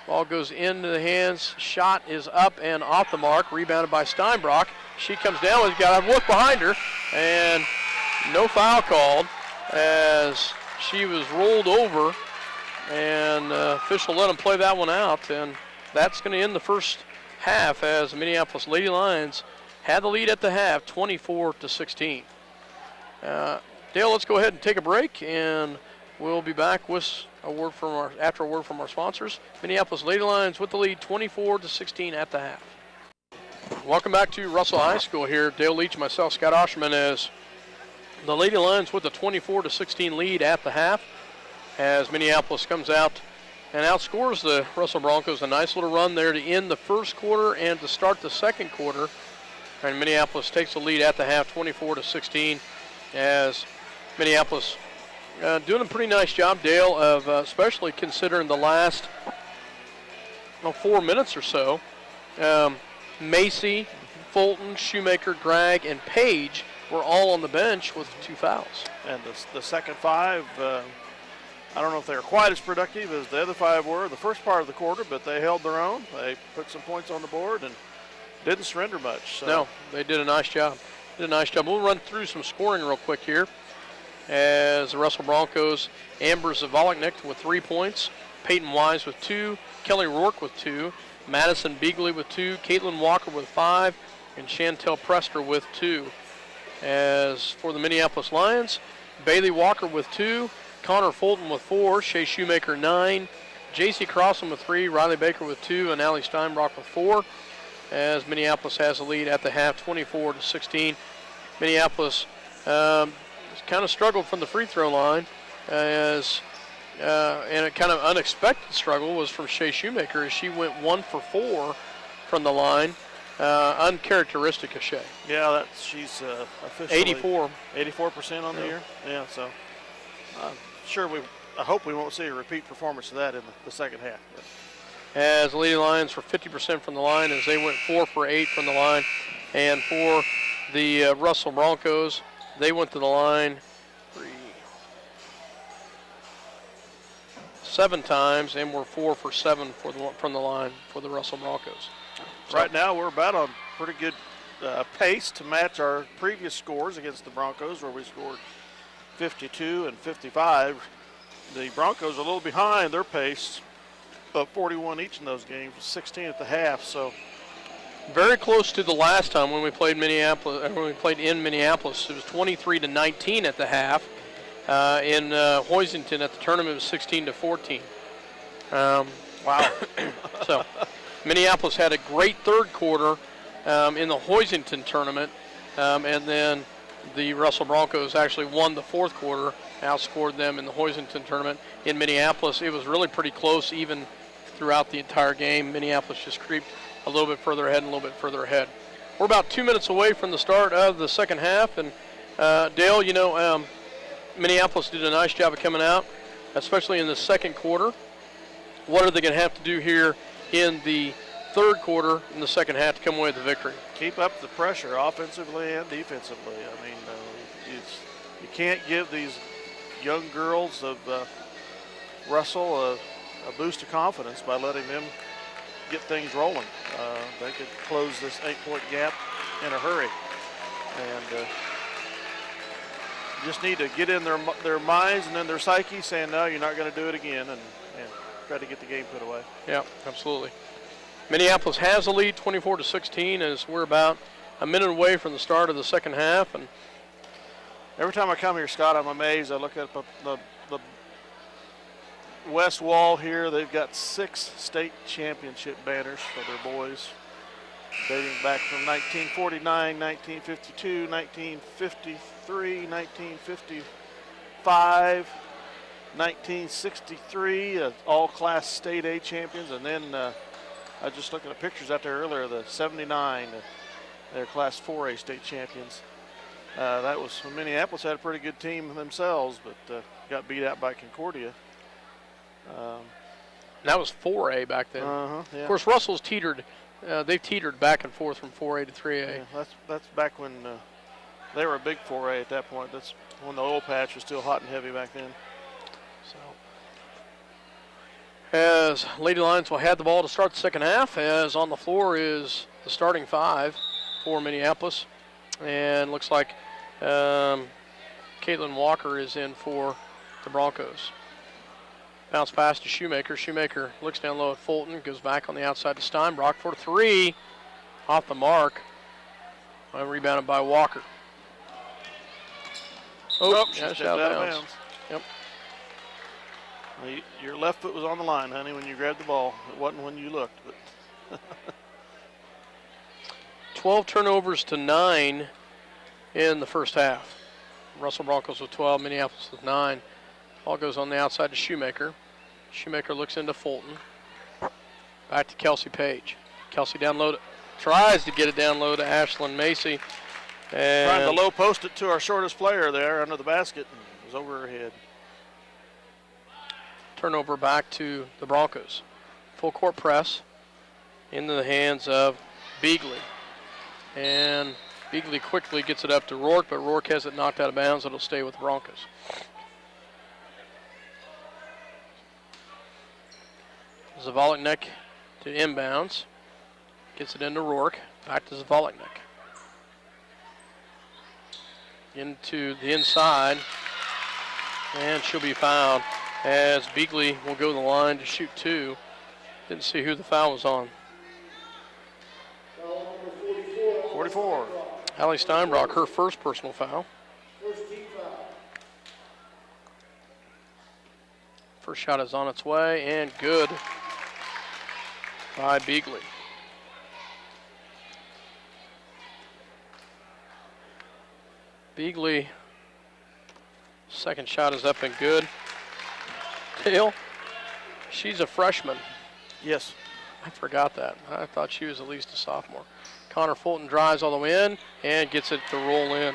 Ball goes into the hands. Shot is up and off the mark. Rebounded by Steinbrock. She comes down. We've got to look behind her. And no foul called as she was rolled over. And official let them play that one out. And that's going to end the first half as the Minneapolis Lady Lions had the lead at the half, 24-16. Dale, let's go ahead and take a break, and we'll be back with after a word from our sponsors. Minneapolis Lady Lions with the lead, 24-16 at the half. Welcome back to Russell High School here. Dale Leach, myself, Scott Osherman, as the Lady Lions with a 24-16 lead at the half, as Minneapolis comes out and outscores the Russell Broncos. A nice little run there to end the first quarter and to start the second quarter. And Minneapolis takes the lead at the half, 24-16, as Minneapolis doing a pretty nice job, Dale, of especially considering the last 4 minutes or so. Macy, Fulton, Shoemaker, Gregg, and Page were all on the bench with 2 fouls. And the second 5, I don't know if they were quite as productive as the other 5 were the first part of the quarter, but they held their own. They put some points on the board and didn't surrender much. So. No, they did a nice job. We'll run through some scoring real quick here. As the Russell Broncos, Amber Zavoloknik with 3 points, Peyton Wise with 2, Kelly Rourke with 2, Madison Beagley with 2, Caitlin Walker with 5, and Chantel Prester with 2. As for the Minneapolis Lions, Bailey Walker with 2, Connor Fulton with 4, Shea Shoemaker 9, J.C. Crossan with 3, Riley Baker with 2, and Allie Steinbrock with 4. As Minneapolis has the lead at the half, 24-16. Minneapolis kind of struggled from the free throw line, and a kind of unexpected struggle was from Shea Shoemaker as she went 1 for 4 from the line. Uncharacteristic of Shea. Yeah, she's officially 84% on the year. Yeah, so I hope we won't see a repeat performance of that in the second half. But. As the Lady Lions were 50% from the line as they went 4 for 8 from the line. And for the Russell Broncos, they went to the line 7 times and were 4 for 7 from the line for the Russell Broncos. So right now we're about on pretty good pace to match our previous scores against the Broncos, where we scored 52 and 55. The Broncos are a little behind their pace, but 41 each in those games, 16 at the half. So very close to the last time when we played Minneapolis. When we played in Minneapolis, it was 23-19 at the half. In Hoisington at the tournament, it was 16-14. Wow! So Minneapolis had a great third quarter in the Hoisington tournament, and then the Russell Broncos actually won the fourth quarter, outscored them in the Hoisington tournament. In Minneapolis, it was really pretty close even throughout the entire game. Minneapolis just creeped a little bit further ahead and a little bit further ahead. We're about 2 minutes away from the start of the second half, and Dale, Minneapolis did a nice job of coming out, especially in the second quarter. What are they going to have to do here in the third quarter in the second half to come away with the victory? Keep up the pressure offensively and defensively. I mean, you can't give these young girls of Russell a boost of confidence by letting them get things rolling. They could close this 8-point gap in a hurry. And just need to get in their minds and in their psyche saying, no, you're not going to do it again, and try to get the game put away. Yeah, absolutely. Minneapolis has the lead 24-16 as we're about a minute away from the start of the second half. And every time I come here, Scott, I'm amazed. I look at the west wall here. They've got 6 state championship banners for their boys, dating back from 1949, 1952, 1953, 1955, 1963, all-class state A champions, and then I was just looking at pictures out there earlier, the 79, they're class 4A state champions. That was when Minneapolis had a pretty good team themselves, but got beat out by Concordia. That was 4A back then. Yeah. Of course, Russell's teetered. They've teetered back and forth from 4A to 3A. Yeah, that's back when they were a big 4A at that point. That's when the oil patch was still hot and heavy back then. So, as Lady Lions will have the ball to start the second half, as on the floor is the starting 5 for Minneapolis, and looks like Caitlin Walker is in for the Broncos. Bounce pass to Shoemaker. Shoemaker looks down low at Fulton, goes back on the outside to Steinbrock for 3, off the mark, and rebounded by Walker. She that's stepped out out of of bounds. bounds. Yep. Well, your left foot was on the line, honey, when you grabbed the ball. It wasn't when you looked. But 12 turnovers to 9 in the first half. Russell Broncos with 12, Minneapolis with 9. Ball goes on the outside to Shoemaker. Shoemaker looks into Fulton. Back to Kelsey Page. Kelsey down low, tries to get it down low to Ashlyn Macy. And trying to low post it to our shortest player there under the basket, and it was over her head. Turnover back to the Broncos. Full court press into the hands of Beagley. And Beagley quickly gets it up to Rourke, but Rourke has it knocked out of bounds. It'll stay with the Broncos. Zvolotnik to inbounds. Gets it into Rourke. Back to Zvolotnik. Into the inside. And she'll be fouled as Beagley will go to the line to shoot 2. Didn't see who the foul was on. 44. Allie Steinbrock, her first personal foul. First shot is on its way and good by Beagley. Beagley, second shot is up and good. Dale, she's a freshman. Yes. I forgot that. I thought she was at least a sophomore. Connor Fulton drives all the way in and gets it to roll in.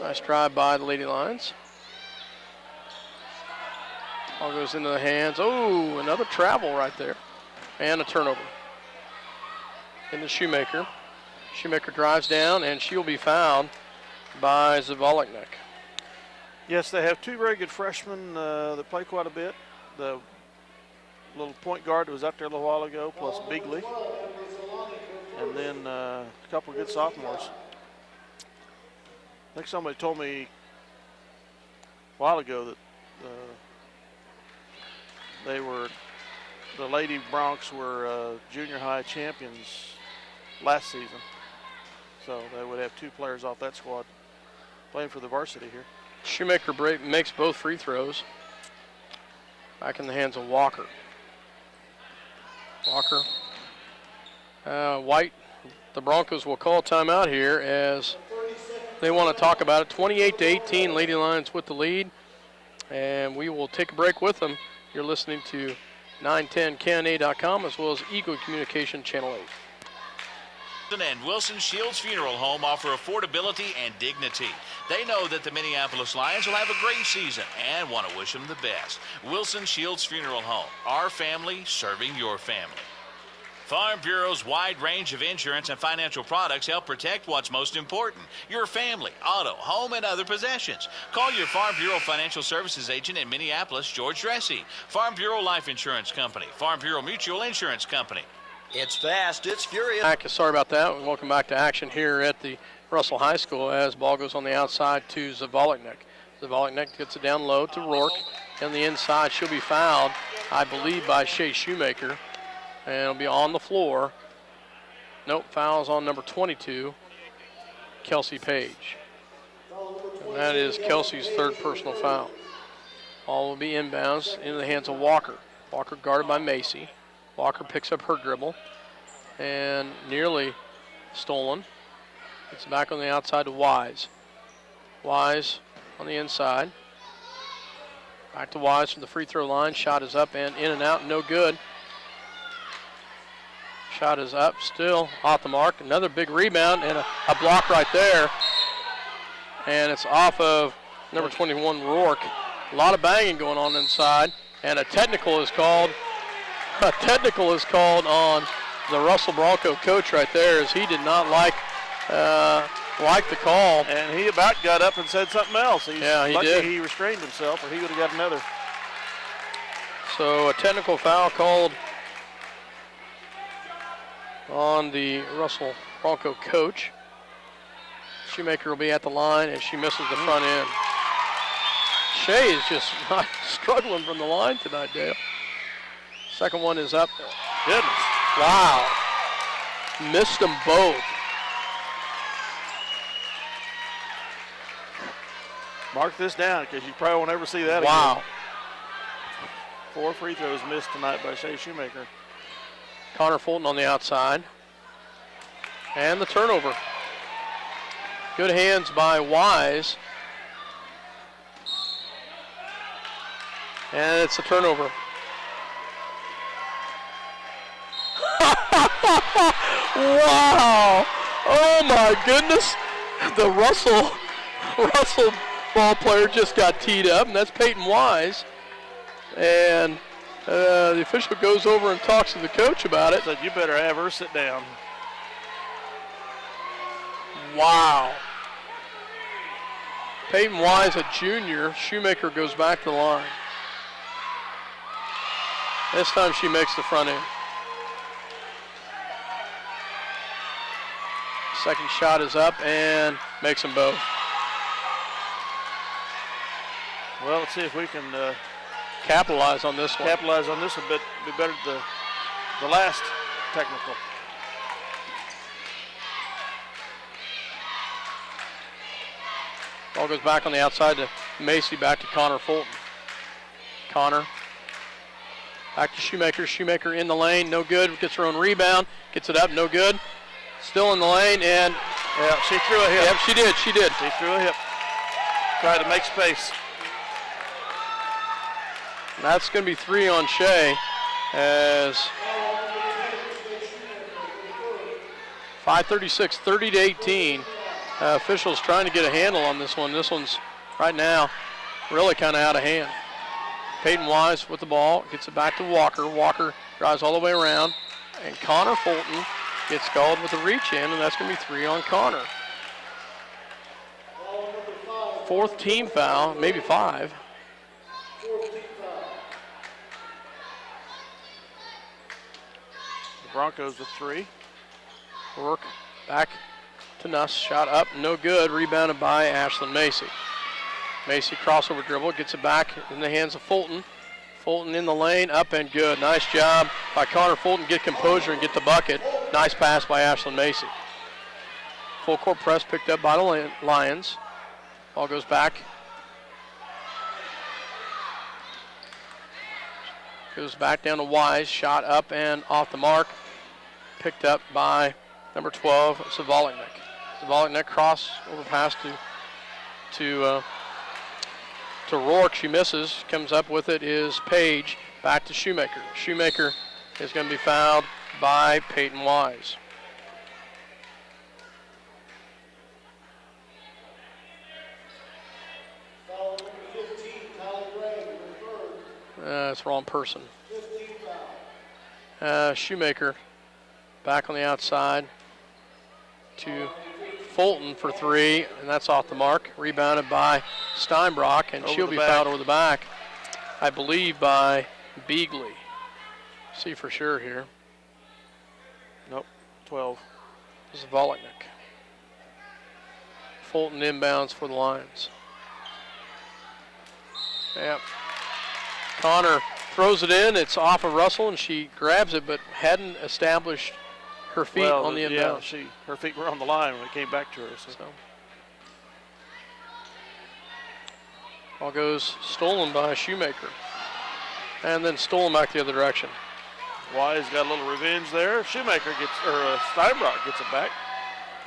Nice drive by the Lady Lions. Ball goes into the hands. Oh, another travel right there. And a turnover. Into Shoemaker. Shoemaker drives down, and she'll be fouled by Zvolotnik. Yes, they have 2 very good freshmen that play quite a bit. The little point guard that was out there a little while ago, plus Beagley. And then a couple of good sophomores. I think somebody told me a while ago that the Lady Broncs were junior high champions last season. So they would have 2 players off that squad playing for the varsity here. Shoemaker makes both free throws. Back in the hands of Walker. Walker. White, the Broncos will call timeout here as they want to talk about it. 28-18, Lady Lions with the lead. And we will take a break with them. You're listening to 910KNA.com as well as Eagle Communication Channel 8. And Wilson Shields Funeral Home offer affordability and dignity. They know that the Minneapolis Lions will have a great season and want to wish them the best. Wilson Shields Funeral Home, our family serving your family. Farm Bureau's wide range of insurance and financial products help protect what's most important, your family, auto, home, and other possessions. Call your Farm Bureau Financial Services agent in Minneapolis, George Dressy. Farm Bureau Life Insurance Company, Farm Bureau Mutual Insurance Company. It's fast, it's furious. Sorry about that. Welcome back to action here at the Russell High School as ball goes on the outside to Zavaleknik. Zavaleknik gets it down low to Rourke. On the inside, she'll be fouled, I believe, by Shea Shoemaker. And it'll be on the floor. Nope, fouls on number 22, Kelsey Page. And that is Kelsey's third personal foul. Ball will be inbounds into the hands of Walker. Walker guarded by Macy. Walker picks up her dribble and nearly stolen. It's back on the outside to Wise. Wise on the inside. Back to Wise from the free throw line. Shot is up and in and out, no good. Shot is up, still off the mark. Another big rebound and a block right there. And it's off of number 21, Rourke. A lot of banging going on inside. And a technical is called. A technical is called on the Russell Bronco coach right there, as he did not like the call. And he about got up and said something else. Yeah, he lucky did. He restrained himself, or he would have got another. So a technical foul called on the Russell Bronco coach. Shoemaker will be at the line, and she misses the front end. Shea is just not struggling from the line tonight, Dale. Second one is up. Goodness. Wow. Missed them both. Mark this down because you probably won't ever see that Wow. again. 4 free throws missed tonight by Shea Shoemaker. Connor Fulton on the outside. And the turnover. Good hands by Wise. And it's a turnover. Wow! Oh my goodness! The Russell ball player just got teed up, and that's Peyton Wise. And the official goes over and talks to the coach about it. Said, you better have her sit down. Wow. Peyton Wise, a junior. Shoemaker goes back to the line. This time she makes the front end. Second shot is up and makes them both. Well, let's see if we can Capitalize on this one. capitalize on this a bit. Be better than the last technical. Ball goes back on the outside to Macy, back to Connor Fulton. Connor back to Shoemaker. Shoemaker in the lane, no good. Gets her own rebound, gets it up, no good. Still in the lane, and Yeah, she threw a hip. yep, she did. She threw a hip. Tried to make space. That's going to be 3 on Shea, as 5:36, 30-18. Officials trying to get a handle on this one. This one's right now really kind of out of hand. Peyton Wise with the ball, gets it back to Walker. Walker drives all the way around, and Connor Fulton gets called with a reach in, and that's going to be 3 on Connor. 4th team foul, maybe 5. The Broncos with 3. Rourke back to Nuss, shot up, no good, rebounded by Ashlyn Macy. Macy crossover dribble, gets it back in the hands of Fulton. Fulton in the lane, up and good. Nice job by Connor Fulton, get composure and get the bucket. Nice pass by Ashlyn Macy. Full court press picked up by the Lions. Ball goes back. Goes back down to Wise, shot up and off the mark. Picked up by number 12, Zavaleknik. Zavaleknik cross over pass to Rourke. She misses. Comes up with it is Page. Back to Shoemaker. Shoemaker is going to be fouled by Peyton Wise. That's wrong person. Shoemaker Back on the outside to Fulton for three, and that's off the mark. Rebounded by Steinbrock, and she'll be fouled over the back, I believe, by Beagley. See for sure here. Nope, 12. This is Voloknik. Fulton inbounds for the Lions. Yep. Connor throws it in. It's off of Russell, and she grabs it, but hadn't established her feet on the inbound. Yeah, her feet were on the line when it came back to her. So. Ball goes stolen by Shoemaker, and then stolen back the other direction. Wise got a little revenge there. Shoemaker gets, or Steinbrock gets it back.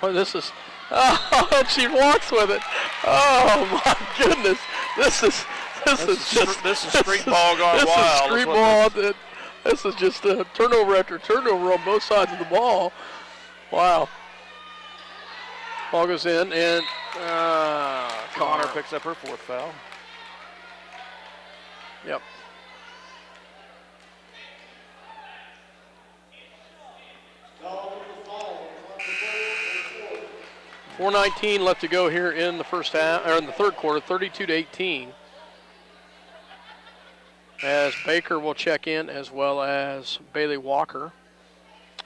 Oh, this is, oh, she walks with it. Oh my goodness, this is street ball gone wild. This is street ball. This is just a turnover after turnover on both sides of the ball. Wow. Ball goes in, and Connor picks up her fourth foul. Yep. .419 left to go here in the first half, or in the third quarter, 32-18. As Baker will check in, as well as Bailey Walker,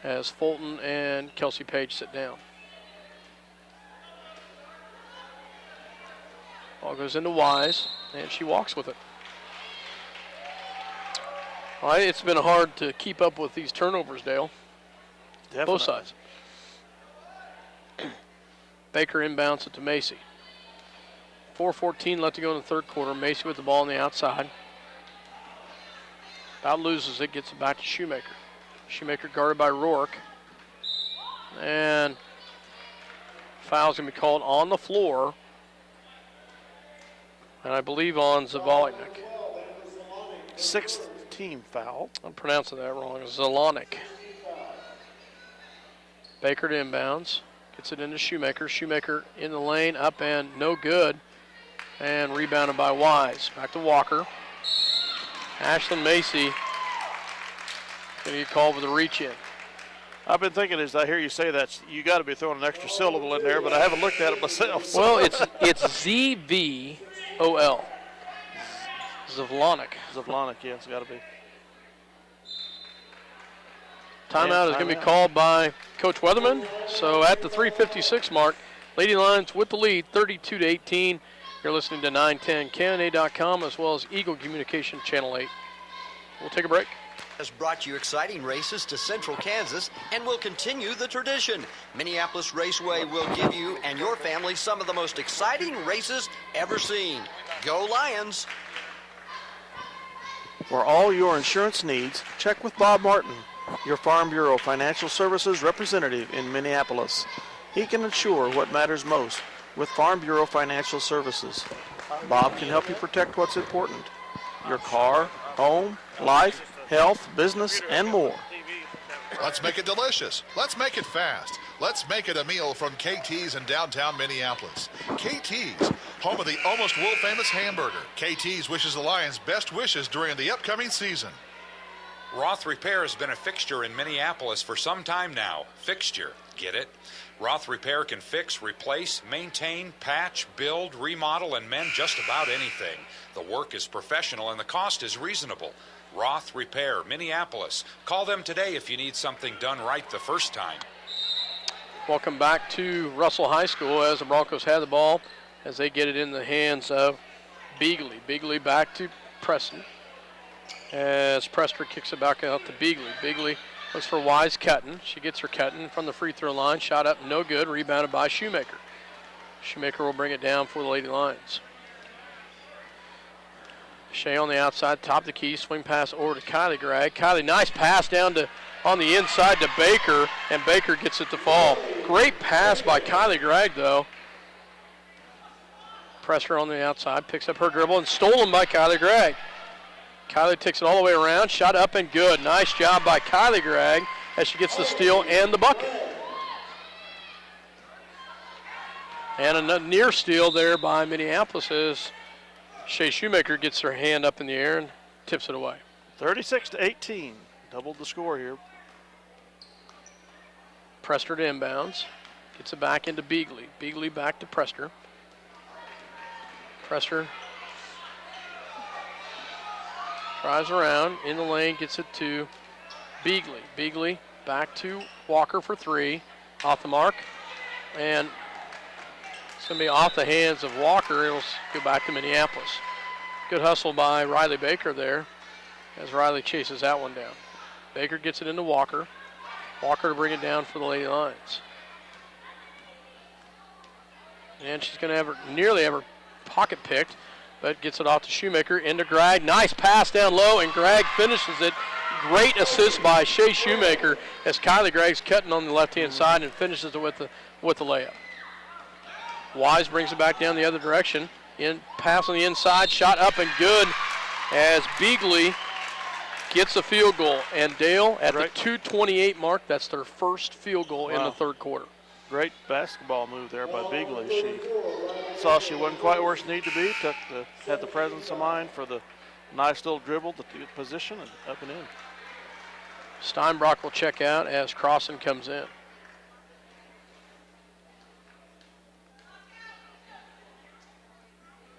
as Fulton and Kelsey Page sit down. Ball goes into Wise, and she walks with it. Well, it's been hard to keep up with these turnovers, Dale. Definitely. Both sides. Baker inbounds it to Macy. 4:14 left to go in the third quarter. Macy with the ball on the outside. About loses it, gets it back to Shoemaker. Shoemaker guarded by Rourke. And foul's going to be called on the floor. And I believe on Zavolnik. Sixth team foul. I'm pronouncing that wrong. Zalonic. Baker to inbounds. Gets it into Shoemaker. Shoemaker in the lane, up and no good. And rebounded by Wise. Back to Walker. Ashlyn Macy going to get called with a reach in. I've been thinking as I hear you say that, you got to be throwing an extra syllable in there, but I haven't looked at it myself. So. Well, it's Z-V-O-L. Zavlonic. Zavlonic, yeah, it's got to be. Timeout is going to be called by Coach Weatherman. So at the 3:56 mark, Lady Lions with the lead, 32-18. You're listening to 910KNA.com as well as Eagle Communication Channel 8. We'll take a break. Has brought you exciting races to Central Kansas and will continue the tradition. Minneapolis Raceway will give you and your family some of the most exciting races ever seen. Go Lions! For all your insurance needs, check with Bob Martin, your Farm Bureau Financial Services representative in Minneapolis. He can insure what matters most with Farm Bureau Financial Services. Bob can help you protect what's important: your car, home, life, health, business, and more. Let's make it delicious. Let's make it fast. Let's make it a meal from KT's in downtown Minneapolis. KT's, home of the almost world-famous hamburger. KT's wishes the Lions best wishes during the upcoming season. Roth Repair has been a fixture in Minneapolis for some time now. Fixture, get it? Roth Repair can fix, replace, maintain, patch, build, remodel, and mend just about anything. The work is professional and the cost is reasonable. Roth Repair, Minneapolis. Call them today if you need something done right the first time. Welcome back to Russell High School as the Broncos have the ball as they get it in the hands of Beagley. Beagley back to Preston as Prester kicks it back out to Beagley. Beagley looks for Wise cutting. She gets her cutting from the free throw line. Shot up, no good. Rebounded by Shoemaker. Shoemaker will bring it down for the Lady Lions. Shea on the outside, top of the key, swing pass over to Kylie Gregg. Kylie, nice pass down to on the inside to Baker, and Baker gets it to fall. Great pass by Kylie Gregg, though. Pressure on the outside, picks up her dribble, and stolen by Kylie Gregg. Kylie takes it all the way around, shot up and good. Nice job by Kylie Gregg as she gets the steal and the bucket. And a near steal there by Minneapolis as Shea Shoemaker gets her hand up in the air and tips it away. 36-18, doubled the score here. Prester to inbounds. Gets it back into Beagley. Beagley back to Prester. Prester drives around in the lane, gets it to Beagley. Beagley back to Walker for three. Off the mark. And it's going to be off the hands of Walker. It'll go back to Minneapolis. Good hustle by Riley Baker there as Riley chases that one down. Baker gets it into Walker. Walker to bring it down for the Lady Lions. And she's going to have nearly have her pocket picked, but gets it off to Shoemaker into Gregg. Nice pass down low, and Gregg finishes it. Great assist by Shea Shoemaker as Kylie Gregg's cutting on the left-hand side and finishes it with the layup. Wise brings it back down the other direction. Pass on the inside, shot up and good as Beagley gets a field goal. And Dale, at the 2:28 mark, that's their first field goal in the third quarter. Great basketball move there by Beagley. She saw she wasn't quite where she needed to be, had the presence of mind for the nice little dribble to get position and up and in. Steinbrock will check out as Crossan comes in.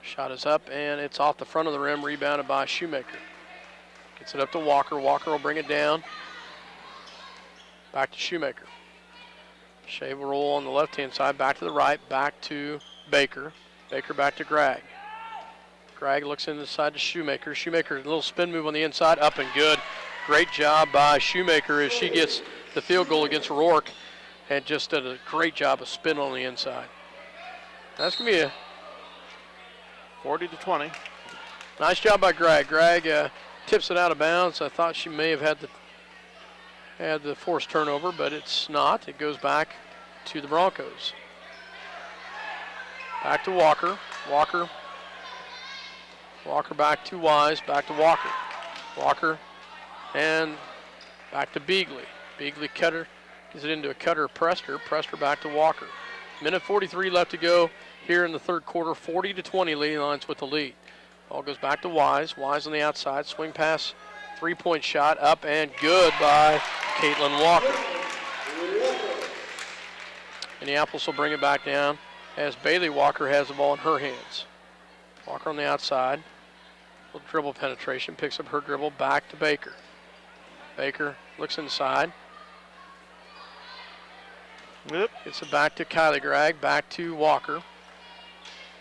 Shot is up, and it's off the front of the rim, rebounded by Shoemaker. Gets it up to Walker. Walker will bring it down. Back to Shoemaker. Shea will roll on the left-hand side, back to the right, back to Baker. Baker back to Gregg. Gregg looks inside to Shoemaker. Shoemaker, a little spin move on the inside, up and good. Great job by Shoemaker as she gets the field goal against Rourke and just did a great job of spin on the inside. That's going to be a 40-20. Nice job by Gregg. Gregg tips it out of bounds. I thought she may have had the forced turnover, but it's not. It goes back to the Broncos. Back to Walker. Walker back to Wise. Back to Walker. Walker and back to Beagley. Beagley cutter. Gets it into a cutter Prester. Prester back to Walker. Minute 43 left to go here in the third quarter. 40-20 Lady Lions with the lead. Ball goes back to Wise. Wise on the outside. Swing pass. Three-point shot up and good by Caitlin Walker. Minneapolis will bring it back down as Bailey Walker has the ball in her hands. Walker on the outside. Little dribble penetration. Picks up her dribble. Back to Baker. Baker looks inside. Yep. Gets it back to Kylie Gregg. Back to Walker.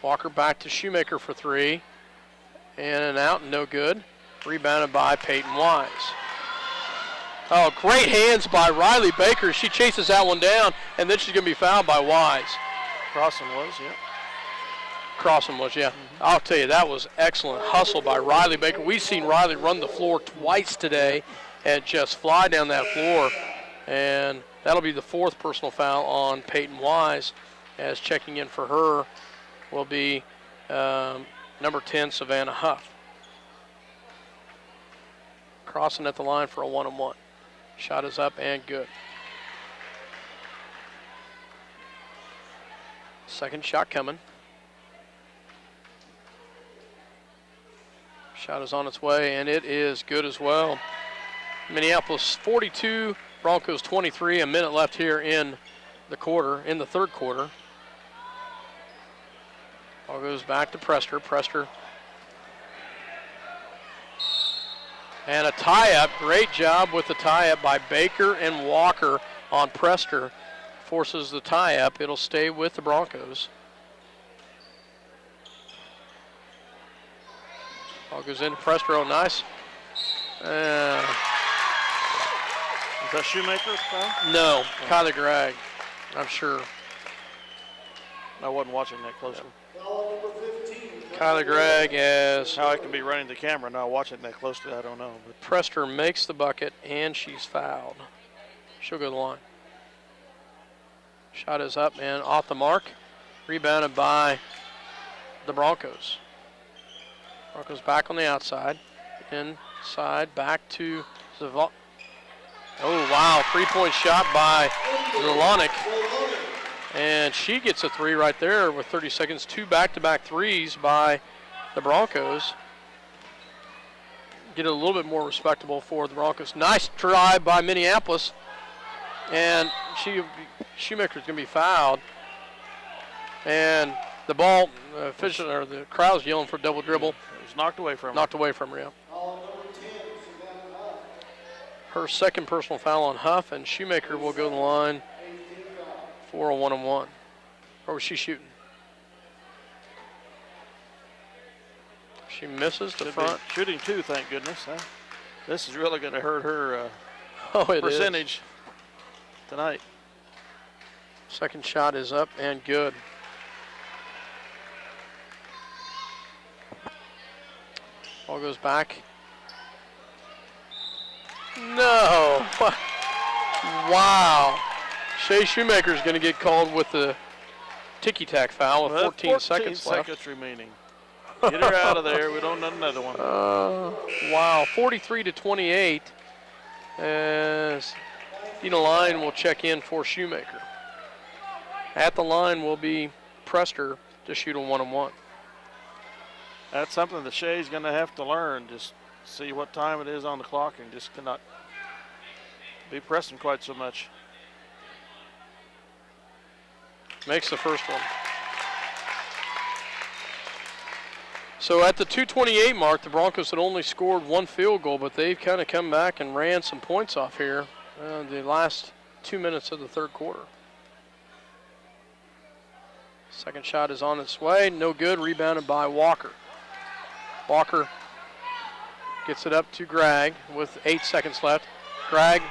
Walker back to Shoemaker for three. In and out, no good. Rebounded by Peyton Wise. Oh, great hands by Riley Baker. She chases that one down, and then she's going to be fouled by Wise. Crossan was, yeah. Crossan was, yeah. I'll tell you, that was excellent hustle by Riley Baker. We've seen Riley run the floor twice today and just fly down that floor. And that'll be the fourth personal foul on Peyton Wise, as checking in for her will be number 10, Savannah Huff. Crossing at the line for a 1-on-1. Shot is up and good. Second shot coming. Shot is on its way, and it is good as well. Minneapolis 42, Broncos 23. A minute left here in the third quarter. Ball goes back to Prester. Prester. And a tie-up. Great job with the tie-up by Baker and Walker on Prester. Forces the tie-up. It'll stay with the Broncos. Ball goes into Prester. Oh, nice. Is that Shoemaker? No, Kylie Gregg, I'm sure. I wasn't watching that closely. Kylie Gregg as How I can be running the camera not watching that closely, I don't know. But Prester makes the bucket, and she's fouled. She'll go to the line. Shot is up and off the mark. Rebounded by the Broncos. Broncos back on the outside. Inside, back to Zaval. Oh, wow. Three-point shot by Zelenik. And she gets a three right there with 30 seconds. Two back-to-back threes by the Broncos. Get it a little bit more respectable for the Broncos. Nice drive by Minneapolis. And Shoemaker's going to be fouled. And the ball, official or the crowd's yelling for a double dribble. It was knocked away from her. Knocked away from her, yeah. Her second personal foul on Huff, and Shoemaker will go to the line for a 1-on-1. Or was she shooting? She misses the front. Shooting 2, thank goodness. Huh? This is really going to hurt her percentage tonight. Second shot is up and good. Ball goes back. No. Wow. Shea Shoemaker's going to get called with the ticky-tack foul with 14 seconds left. Remaining. Get her out of there. We don't need another one. Wow. 43-28. As Dina Line will check in for Shoemaker. At the line will be Prester to shoot a 1-on-1. That's something that Shea's going to have to learn. Just see what time it is on the clock and just cannot be pressing quite so much. Makes the first one. So at the 2:28 mark, the Broncos had only scored one field goal, but they've kind of come back and ran some points off here the last 2 minutes of the third quarter. Second shot is on its way. No good. Rebounded by Walker. Walker gets it up to Gregg with 8 seconds left. Gregg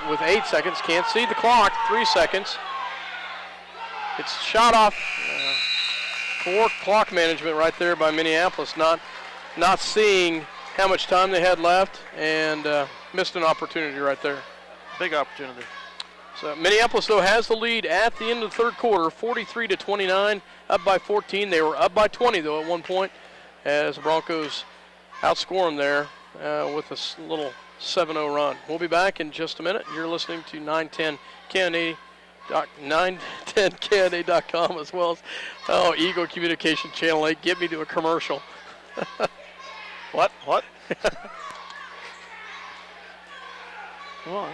with 8 seconds. Can't see the clock. 3 seconds. It's shot off. Poor clock management right there by Minneapolis. Not seeing how much time they had left and missed an opportunity right there. Big opportunity. So Minneapolis, though, has the lead at the end of the third quarter, 43-29, up by 14. They were up by 20, though, at one point, as the Broncos outscore them there with a little 7-0 run. We'll be back in just a minute. You're listening to 910 KNA.com as well as Eagle Communication Channel 8. Get me to a commercial. What? Come on.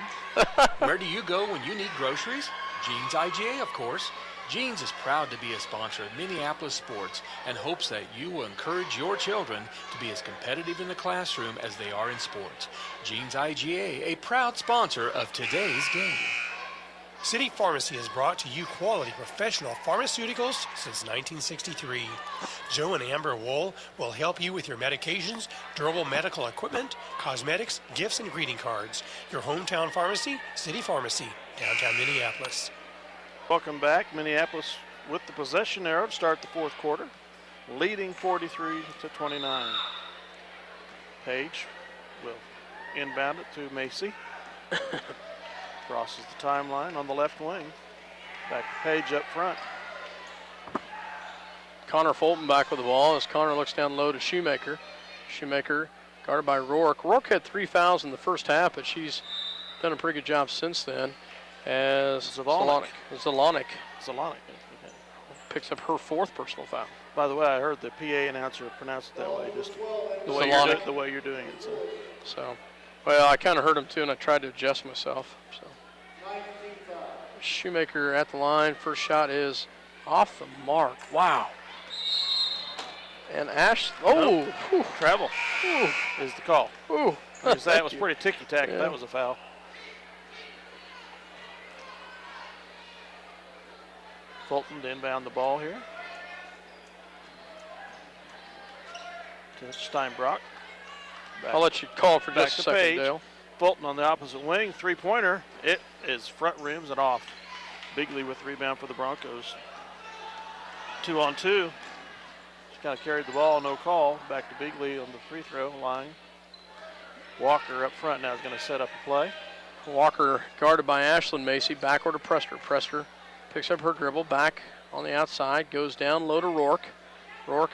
Where do you go when you need groceries? Jeans IGA, of course. Jeans is proud to be a sponsor of Minneapolis sports and hopes that you will encourage your children to be as competitive in the classroom as they are in sports. Jeans IGA, a proud sponsor of today's game. City Pharmacy has brought to you quality professional pharmaceuticals since 1963. Joe and Amber Wool will help you with your medications, durable medical equipment, cosmetics, gifts, and greeting cards. Your hometown pharmacy, City Pharmacy, downtown Minneapolis. Welcome back. Minneapolis with the possession arrow to start the fourth quarter, leading 43-29. Page will inbound it to Macy. Crosses the timeline on the left wing. Back to Page up front. Connor Fulton back with the ball as Connor looks down low to Shoemaker. Shoemaker guarded by Rourke. Rourke had 3 fouls in the first half, but she's done a pretty good job since then. As Zalonic picks up her 4th personal foul. By the way, I heard the PA announcer pronounce it that way, just the way you're doing it. So, well, I kind of heard him too, and I tried to adjust myself. So, Shoemaker at the line. First shot is off the mark. Wow. And travel is the call. That was pretty ticky-tack. Yeah. That was a foul. Fulton to inbound the ball here. To Steinbrock. I'll let you call for just a second, Page. Dale. Fulton on the opposite wing, 3-pointer. It is front rims and off. Bigley with the rebound for the Broncos. 2-on-2. She kind of carried the ball, no call. Back to Bigley on the free throw line. Walker up front now is going to set up a play. Walker guarded by Ashlyn Macy. Backward to Prester. Prester picks up her dribble. Back on the outside. Goes down low to Rourke. Rourke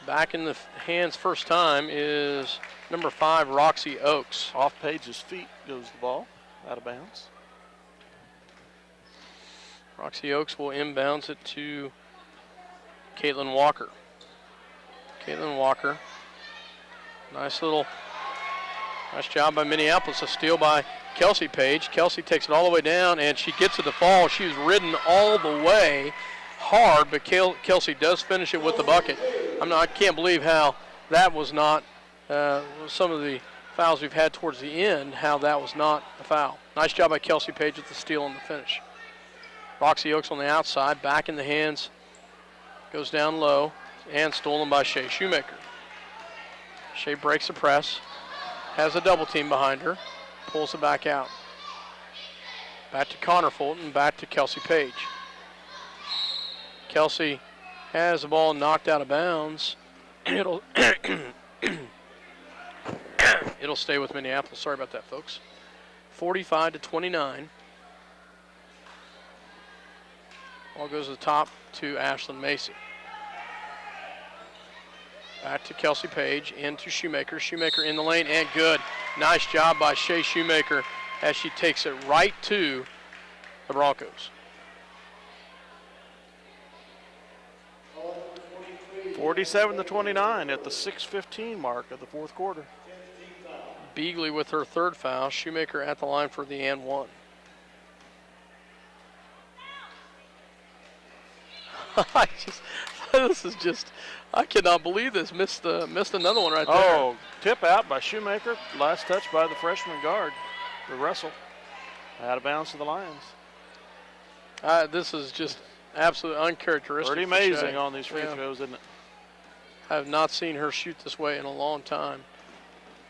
back in the hands first time is number 5, Roxy Oakes. Off Page's feet goes the ball. Out of bounds. Roxy Oakes will inbounds it to Caitlin Walker. Caitlin Walker. Nice little Nice job by Minneapolis. A steal by Kelsey Page. Kelsey takes it all the way down, and she gets it to fall. She was ridden all the way hard, but Kelsey does finish it with the bucket. I can't believe how that was not some of the fouls we've had towards the end, how that was not a foul. Nice job by Kelsey Page with the steal and the finish. Roxy Oaks on the outside, back in the hands, goes down low, and stolen by Shea Shoemaker. Shea breaks the press, has a double team behind her, pulls it back out. Back to Connor Fulton, back to Kelsey Page. Kelsey has the ball knocked out of bounds. It'll it'll stay with Minneapolis. Sorry about that, folks. 45-29. Ball goes to the top to Ashlyn Macy. Back to Kelsey Page, into Shoemaker. Shoemaker in the lane, and good. Nice job by Shea Shoemaker as she takes it right to the Broncos. 47-29 at the 6:15 mark of the fourth quarter. Beagley with her third foul. Shoemaker at the line for the and one. I cannot believe this. Missed another one right there. Oh, tip out by Shoemaker. Last touch by the freshman guard, the Russell. Out of bounds to the Lions. This is just absolutely uncharacteristic. Pretty amazing on these free throws, isn't it? I have not seen her shoot this way in a long time.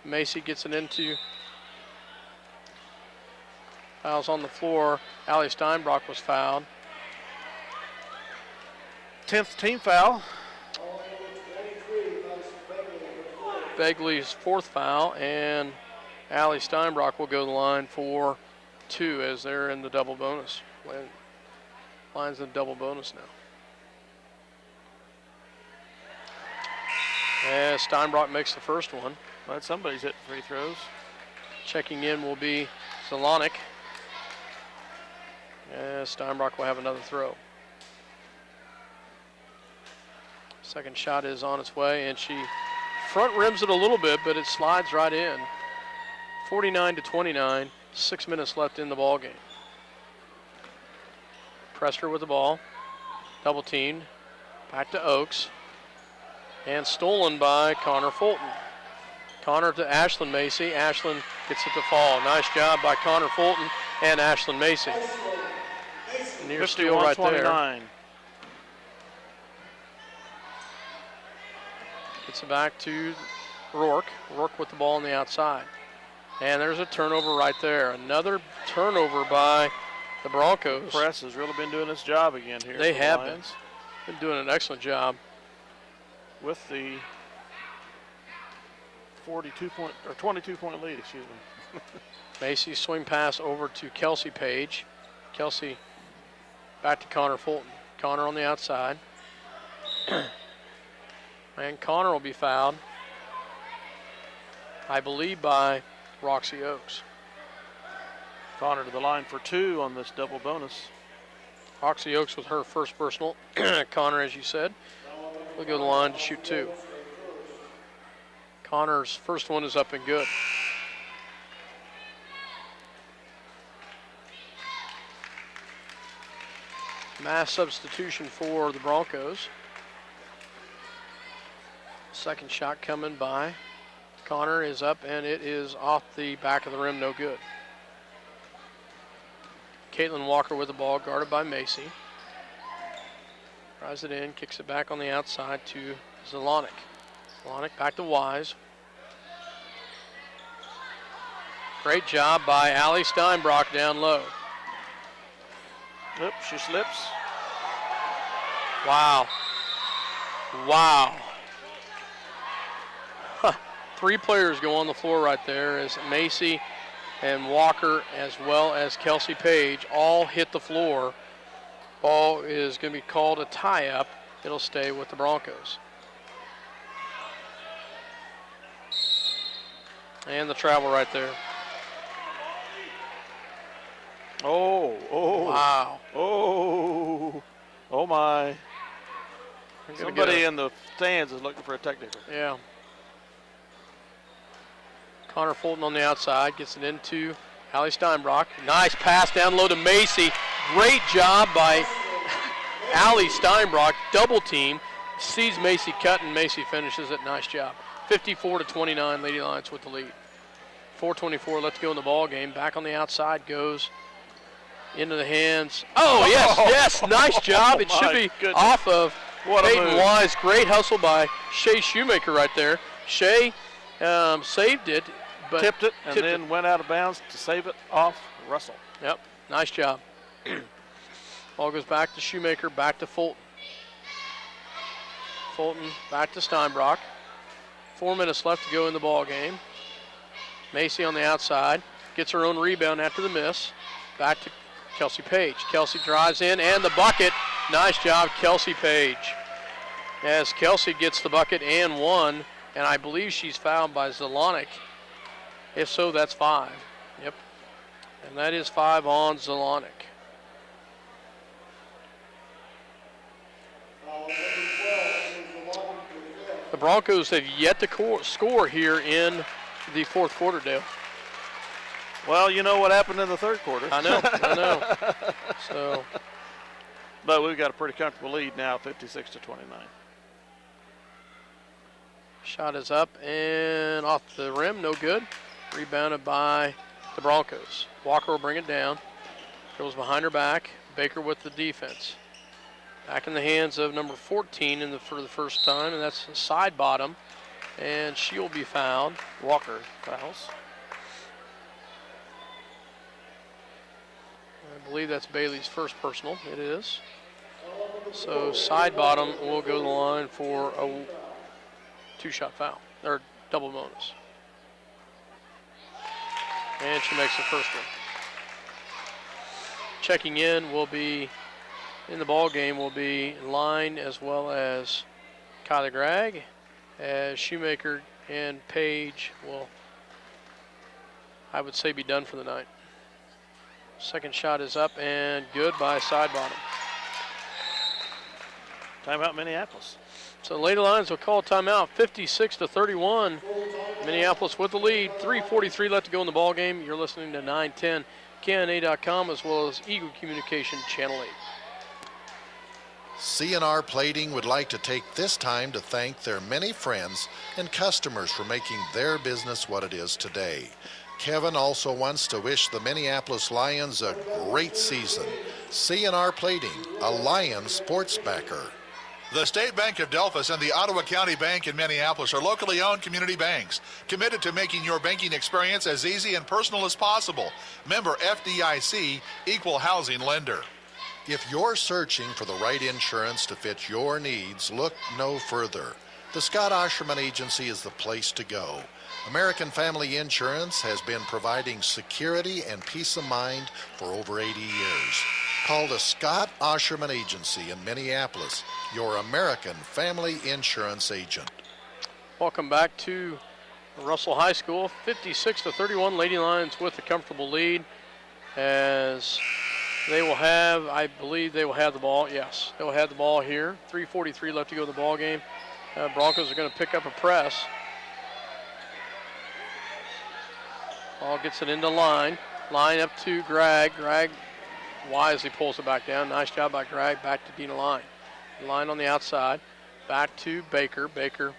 Macy gets it into. Fouls on the floor. Allie Steinbrock was fouled. 10th team foul. Begley's fourth foul, and Allie Steinbrock will go to the line for 2 as they're in the double bonus. Lions in double bonus now. As Steinbrock makes the first one. But somebody's hitting free throws. Checking in will be Zelanik. As Steinbrock will have another throw. Second shot is on its way, and she front rims it a little bit, but it slides right in. 49-29, 6 minutes left in the ball game. Pressed her with the ball, double teamed, back to Oaks, and stolen by Connor Fulton. Connor to Ashlyn Macy. Ashlyn gets it to fall. Nice job by Connor Fulton and Ashlyn Macy. Near steal right there. Gets it back to Rourke. Rourke with the ball on the outside. And there's a turnover right there. Another turnover by the Broncos. Press has really been doing its job again here. They have been doing an excellent job. With the 22-point lead, excuse me. Macy swing pass over to Kelsey Page. Kelsey back to Connor Fulton. Connor on the outside. And Connor will be fouled, I believe, by Roxy Oaks. Connor to the line for 2 on this double bonus. Roxy Oaks with her first personal. Connor, as you said, will go to the line to shoot 2. Connor's first one is up and good. Mass substitution for the Broncos. Second shot coming by Connor is up, and it is off the back of the rim, no good. Caitlin Walker with the ball, guarded by Macy. Drives it in, kicks it back on the outside to Zelanik. Zelanik back to Wise. Great job by Allie Steinbrock down low. Oops, she slips. Wow. Wow. 3 players go on the floor right there as Macy and Walker as well as Kelsey Page all hit the floor. Ball is going to be called a tie-up. It'll stay with the Broncos. And the travel right there. Oh. Wow. Oh my. Somebody in the stands is looking for a technical. Yeah. Connor Fulton on the outside, gets it into Allie Steinbrock. Nice pass down low to Macy. Great job by Allie Steinbrock. Double team. Sees Macy cut, and Macy finishes it. Nice job. 54-29, Lady Lions with the lead. 4:24 left to go in the ball game. Back on the outside goes into the hands. Oh, yes, nice job. It should be off of Peyton Wise. Great hustle by Shea Shoemaker right there. Shea saved it, but tipped it and then went out of bounds to save it off Russell. Yep, nice job. Ball goes back to Shoemaker, back to Fulton. Fulton back to Steinbrock. 4 minutes left to go in the ball game. Macy on the outside, gets her own rebound after the miss. Back to Kelsey Page. Kelsey drives in and the bucket. Nice job, Kelsey Page. As Kelsey gets the bucket and one, and I believe she's fouled by Zelonic. If so, that's 5. Yep. And that is 5 on Zelonic. The Broncos have yet to score here in the fourth quarter, Dale. Well, you know what happened in the third quarter. I know. So, but we've got a pretty comfortable lead now, 56-29. Shot is up and off the rim, no good. Rebounded by the Broncos. Walker will bring it down. Goes behind her back. Baker with the defense. Back in the hands of number 14 for the first time, and that's side bottom. And she will be fouled. Walker fouls. I believe that's Bailey's first personal. It is. So side bottom will go to the line for a 2-shot foul, or double bonus. And she makes the first one. Checking in will be, in the ball game, will be Line as well as Kylie Gregg, as Shoemaker and Page will, I would say, be done for the night. Second shot is up and good by side bottom. Timeout Minneapolis. So the Lady Lions will call timeout, 56-31. Minneapolis with the lead. 3:43 left to go in the ball game. You're listening to 910 KNA.com as well as Eagle Communication Channel 8. C&R Plating would like to take this time to thank their many friends and customers for making their business what it is today. Kevin also wants to wish the Minneapolis Lions a great season. C&R Plating, a Lions sports backer. The State Bank of Delphus and the Ottawa County Bank in Minneapolis are locally owned community banks, committed to making your banking experience as easy and personal as possible. Member FDIC, equal housing lender. If you're searching for the right insurance to fit your needs, look no further. The Scott Osherman Agency is the place to go. American Family Insurance has been providing security and peace of mind for over 80 years. Call the Scott Osherman Agency in Minneapolis, your American Family Insurance agent. Welcome back to Russell High School. 56-31, Lady Lions with a comfortable lead, as they will have, I believe they will have the ball. Yes, they will have the ball here. 3:43 left to go in the ball game. Broncos are going to pick up a press. Ball gets it into Line. Line up to Gregg. Gregg wisely pulls it back down. Nice job by Gregg. Back to Dina Line. Line on the outside. Back to Baker. Baker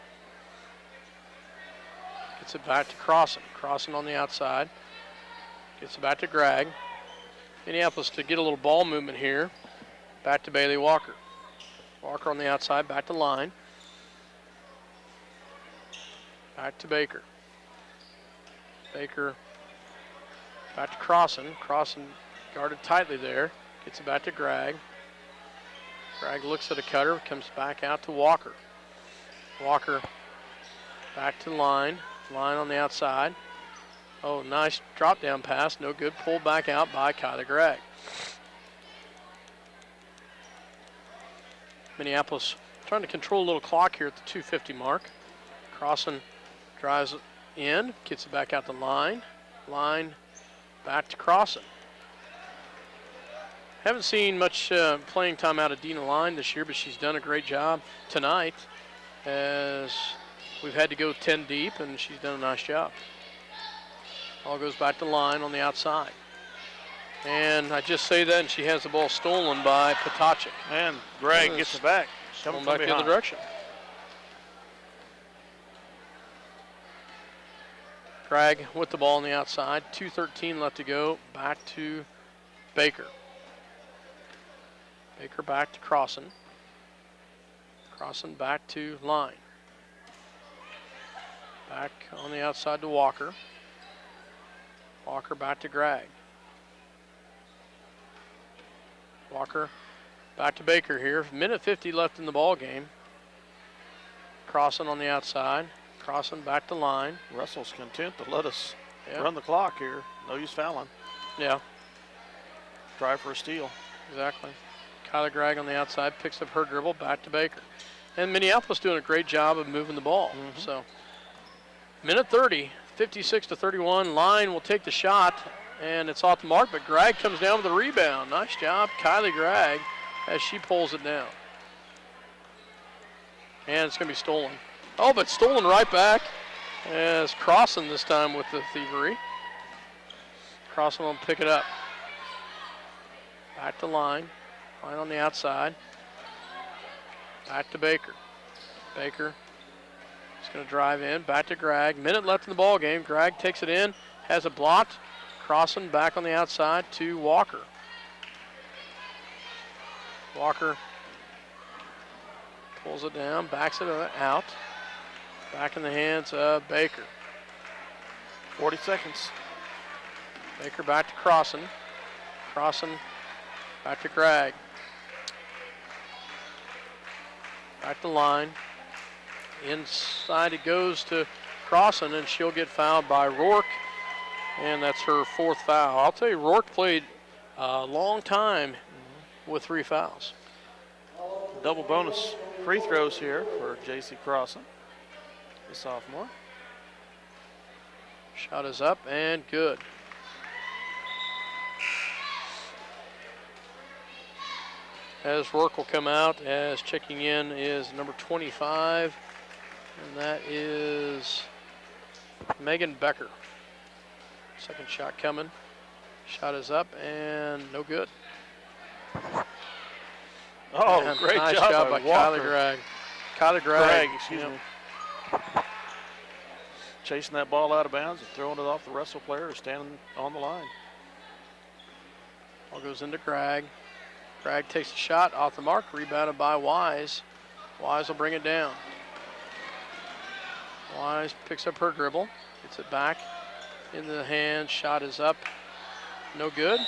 gets it back to Crossan. Crossan on the outside. Gets it back to Gregg. Minneapolis to get a little ball movement here. Back to Bailey Walker. Walker on the outside. Back to Line. Back to Baker. Baker back to Crossan. Crossan guarded tightly there. Gets it back to Gregg. Gregg looks at a cutter. Comes back out to Walker. Walker back to Line. Line on the outside. Oh, nice drop down pass. No good. Pulled back out by Kylie Gregg. Minneapolis trying to control a little clock here at the 2:50 mark. Crossan drives in, gets it back out the Line. Line back to Crossan. Haven't seen much playing time out of Dina Line this year, but she's done a great job tonight, as we've had to go 10 deep, and she's done a nice job. Ball goes back to line on the outside. And I just say that, and she has the ball stolen by Potacek. And Gregg gets it back. Coming back the other direction. Gregg with the ball on the outside. 2:13 left to go. Back to Baker. Baker back to Crossan. Crossan back to line. Back on the outside to Walker. Walker back to Gregg. Walker back to Baker here. Minute 50 left in the ball game. Crossan on the outside. Crossan back to line. Russell's content to let us run the clock here. No use fouling. Yeah. Try for a steal. Exactly. Kyler Gregg on the outside picks up her dribble back to Baker. And Minneapolis doing a great job of moving the ball. So, minute 30, 56-31. Line will take the shot, and it's off the mark, but Gregg comes down with a rebound. Nice job, Kylie Gregg, as she pulls it down. And it's going to be stolen. Oh, but stolen right back as Crossan this time with the thievery. Crossan will pick it up. Back to line. Line on the outside. Back to Baker. Baker is going to drive in. Back to Gregg. Minute left in the ball game. Gregg takes it in. Has it blocked. Crossan back on the outside to Walker. Walker pulls it down. Backs it out. Back in the hands of Baker. 40 seconds. Baker back to Crossan. Crossan back to Gregg. Back to line. Inside it goes to Crossan, and she'll get fouled by Rourke, and that's her fourth foul. I'll tell you, Rourke played a long time with 3 fouls. Double bonus free throws here for J.C. Crossan, the sophomore. Shot is up and good. As Rourke will come out, as checking in is number 25, and that is Megan Becker. Second shot coming. Shot is up and no good. Oh, and great nice job by Walker. Kylie Gregg. Kylie Gregg, excuse me. Chasing that ball out of bounds and throwing it off the Russell player who's standing on the line. Ball goes into Gregg. Gregg takes a shot off the mark, rebounded by Wise. Wise will bring it down. Wise picks up her dribble, gets it back into the hand. Shot is up, no good.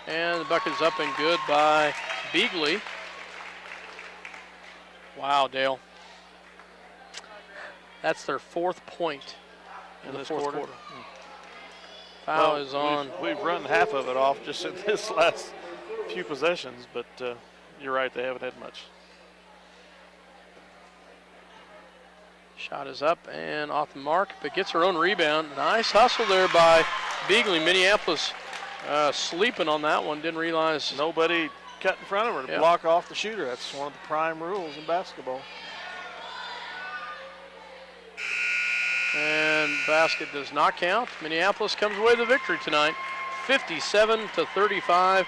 And the bucket is up and good by Beagley. Wow, Dale. That's their 4th point in the fourth quarter. Foul is on. We've run half of it off just in this last few possessions, but you're right, they haven't had much. Shot is up and off the mark, but gets her own rebound. Nice hustle there by Beagley. Minneapolis sleeping on that one. Didn't realize. Nobody cut in front of her to block off the shooter. That's one of the prime rules in basketball. And basket does not count. Minneapolis comes away with the victory tonight, 57-35.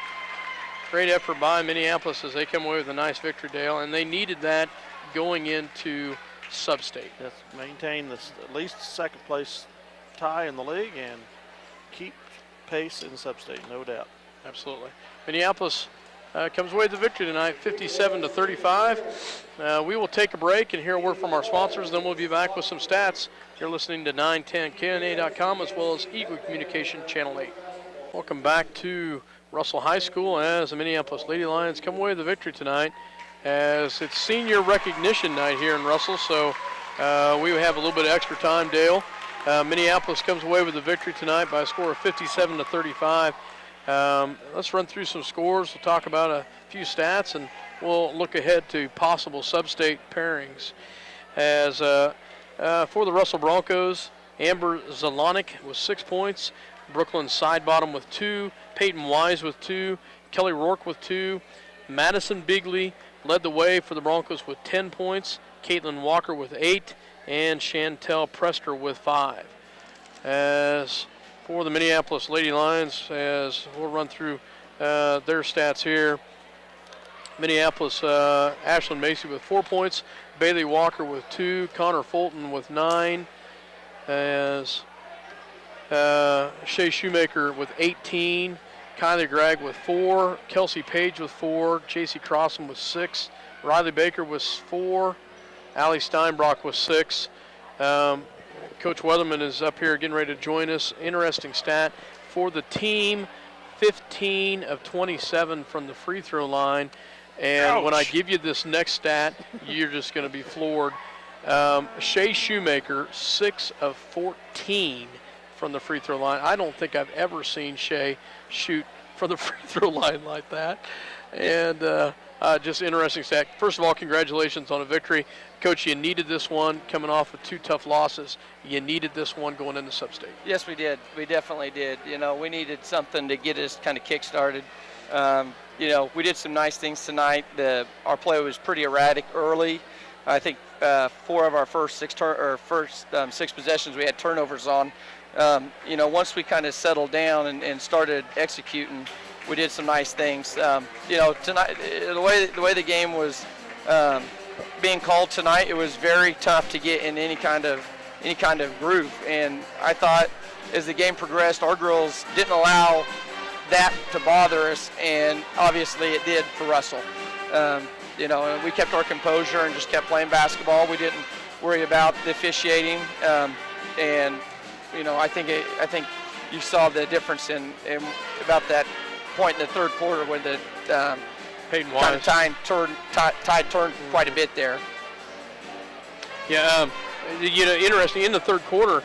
Great effort by Minneapolis as they come away with a nice victory, Dale, and they needed that going into Sub-State. Yes, maintain this at least second place tie in the league and keep pace in Sub-State, no doubt. Absolutely. Minneapolis comes away with the victory tonight, 57-35. We will take a break and hear a word from our sponsors, then we'll be back with some stats. You're listening to 910KNA.com as well as Eagle Communication Channel 8. Welcome back to Russell High School as the Minneapolis Lady Lions come away with the victory tonight, as it's senior recognition night here in Russell, so we have a little bit of extra time, Dale. Minneapolis comes away with the victory tonight by a score of 57-35. Let's run through some scores. We'll talk about a few stats, and we'll look ahead to possible sub-state pairings. As for the Russell Broncos, Amber Zelanik with 6 points, Brooklyn Sidebottom with 2, Peyton Wise with 2, Kelly Rourke with 2, Madison Bigley led the way for the Broncos with 10 points, Caitlin Walker with 8, and Chantel Prester with 5. As for the Minneapolis Lady Lions, as we'll run through their stats here. Minneapolis, Ashlyn Macy with 4 points, Bailey Walker with 2, Connor Fulton with 9, as Shea Shoemaker with 18, Kylie Gregg with 4, Kelsey Page with 4, JC Crossan with 6, Riley Baker with 4, Allie Steinbrock with 6. Coach Weatherman is up here getting ready to join us. Interesting stat for the team, 15 of 27 from the free throw line. And when I give you this next stat, you're just going to be floored. Shea Shoemaker, 6 of 14 from the free throw line. I don't think I've ever seen Shea shoot from the free throw line like that. And just interesting stat. First of all, congratulations on a victory. Coach, you needed this one coming off of 2 tough losses. You needed this one going into Sub-State. Yes, we did. We definitely did. You know, we needed something to get us kind of kick-started. You know, we did some nice things tonight. Our play was pretty erratic early. I think 4 of our first 6 possessions we had turnovers on. You know, once we kind of settled down and started executing, we did some nice things. You know, tonight the way the game was being called tonight, it was very tough to get in any kind of groove. And I thought as the game progressed, our girls didn't allow that to bother us, and obviously it did for Russell. You know, and we kept our composure and just kept playing basketball. We didn't worry about the officiating, and you know, I think you saw the difference in about that point in the third quarter when the Peyton kind of Wise. tide turned quite a bit there. Yeah, you know, interesting. In the third quarter,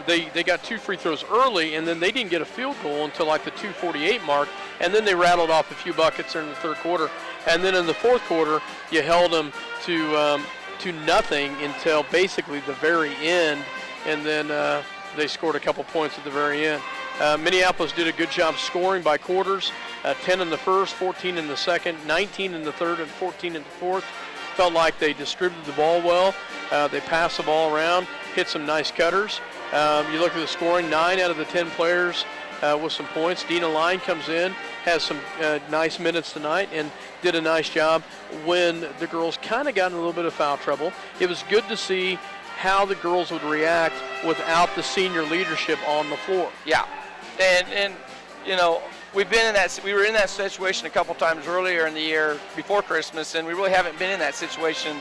they got 2 free throws early, and then they didn't get a field goal until like the 2:48 mark, and then they rattled off a few buckets in the third quarter. And then in the fourth quarter, you held them to nothing until basically the very end, and then they scored a couple points at the very end. Minneapolis did a good job scoring by quarters, 10 in the first, 14 in the second, 19 in the third, and 14 in the fourth. Felt like they distributed the ball well. They passed the ball around, hit some nice cutters. You look at the scoring, 9 out of the 10 players with some points. Dina Line comes in, has some nice minutes tonight, and did a nice job when the girls kind of got in a little bit of foul trouble. It was good to see how the girls would react without the senior leadership on the floor. Yeah, and you know, we were in that situation a couple times earlier in the year before Christmas, and we really haven't been in that situation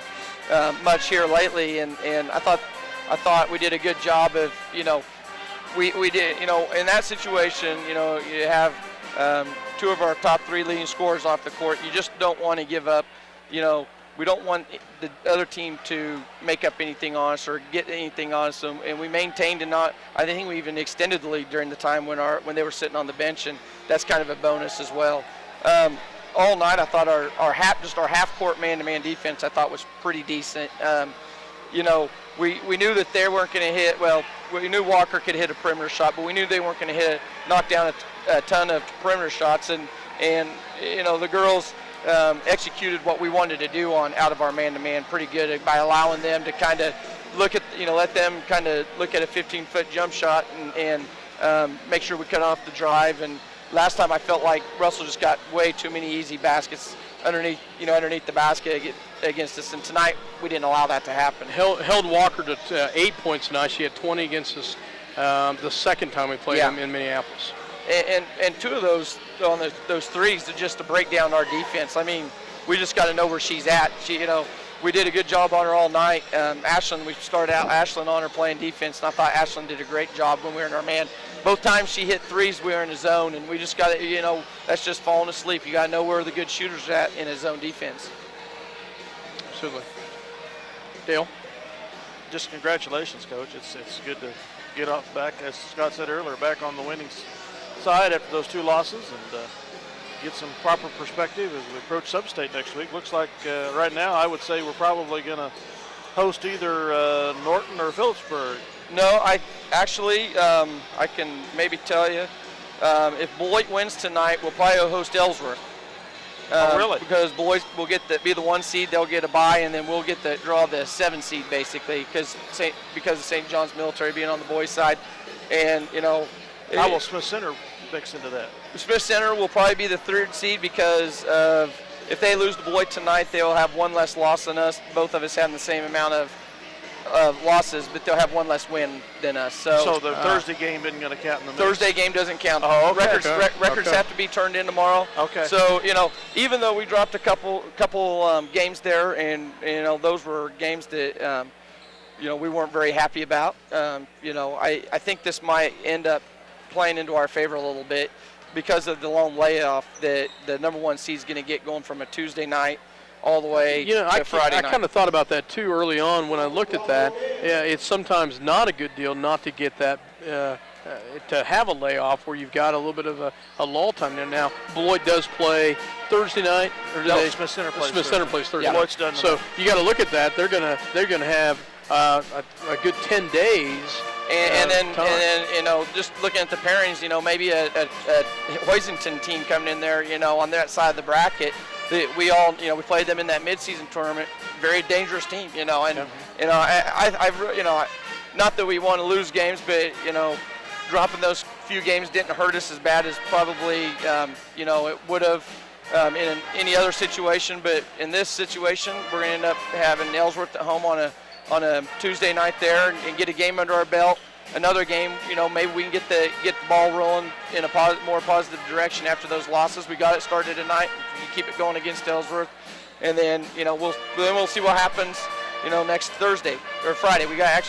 much here lately. And I thought we did a good job of, you know, we did, you know, in that situation, you know, you have 2 of our top 3 leading scorers off the court. You just don't want to give up, you know. We don't want the other team to make up anything on us or get anything on us, and we maintained and not. I think we even extended the lead during the time when they were sitting on the bench, and that's kind of a bonus as well. All night, I thought our half-court man-to-man defense I thought was pretty decent. You know, we knew that they weren't going to hit. Well, we knew Walker could hit a perimeter shot, but we knew they weren't going to knock down a ton of perimeter shots, and you know, the girls executed what we wanted to do out of our man-to-man pretty good by allowing them to kind of look at, you know, let them kind of look at a 15-foot jump shot and make sure we cut off the drive. And last time I felt like Russell just got way too many easy baskets underneath the basket against us, and tonight we didn't allow that to happen. Held Walker to 8 points tonight. She had 20 against us the second time we played them in Minneapolis. And 2 of those on those threes are just to break down our defense. I mean, we just got to know where she's at. You know, we did a good job on her all night. Ashlyn, we started out Ashlyn on her playing defense, and I thought Ashlyn did a great job when we were in our man. Both times she hit threes, we were in the zone, and we just got to, you know, that's just falling asleep. You got to know where the good shooters are at in a zone defense. Absolutely. Dale? Just congratulations, Coach. It's good to get off back, as Scott said earlier, back on the winning side after those 2 losses, and get some proper perspective as we approach Sub-State next week. Looks like right now I would say we're probably going to host either Norton or Phillipsburg. No, I can maybe tell you, if Beloit wins tonight, we'll probably host Ellsworth. Oh, really? Because Beloit will be the 1 seed, they'll get a bye, and then we'll get draw the 7 seed basically, because of St. John's Military being on the boys' side, and you know, How will Smith Center mix into that? Smith Center will probably be the 3rd seed because of if they lose to Beloit tonight, they will have one less loss than us. Both of us having the same amount of losses, but they'll have one less win than us. So the Thursday game isn't going to count in the mix? Thursday game doesn't count. Oh, okay. Records have to be turned in tomorrow. Okay. So, even though we dropped a couple games there, and, those were games that, we weren't very happy about, I think this might end up playing into our favor a little bit because of the long layoff that the number 1 seed is going to get going from a Tuesday night all the way to Friday night. I kind of thought about that too early on when I looked at that. It's sometimes not a good deal not to get that, to have a layoff where you've got a little bit of a lull time there. Now, Beloit does play Thursday night. Smith Center plays Smith Center plays Thursday. Yeah. Beloit's done. So you got to look at that. They're gonna have a good 10 days. And then, just looking at the pairings, maybe a Hoisington team coming in there, on that side of the bracket. We all, we played them in that midseason tournament. Very dangerous team, and not that we want to lose games, but dropping those few games didn't hurt us as bad as probably it would have in any other situation. But in this situation, we're going to end up having Ellsworth at home on a Tuesday night there and get a game under our belt. Another game, maybe we can get the ball rolling in a more positive direction after those losses. We got it started tonight. We keep it going against Ellsworth, and then we'll see what happens. Next Thursday or Friday. We got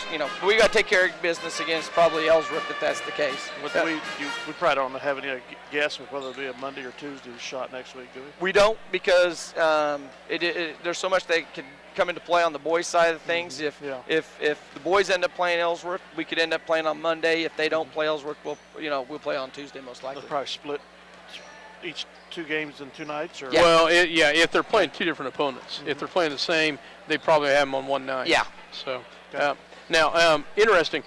we got to take care of business against probably Ellsworth if that's the case. We probably don't have any guess of whether it'll be a Monday or Tuesday shot next week, do we? We don't because there's so much that could come into play on the boys' side of things. If the boys end up playing Ellsworth, we could end up playing on Monday. If they don't play Ellsworth, we'll play on Tuesday most likely. They'll probably split each 2 games in 2 nights, or well, if they're playing 2 different opponents, if they're playing the same, they probably have them on one night. Yeah. So now, interesting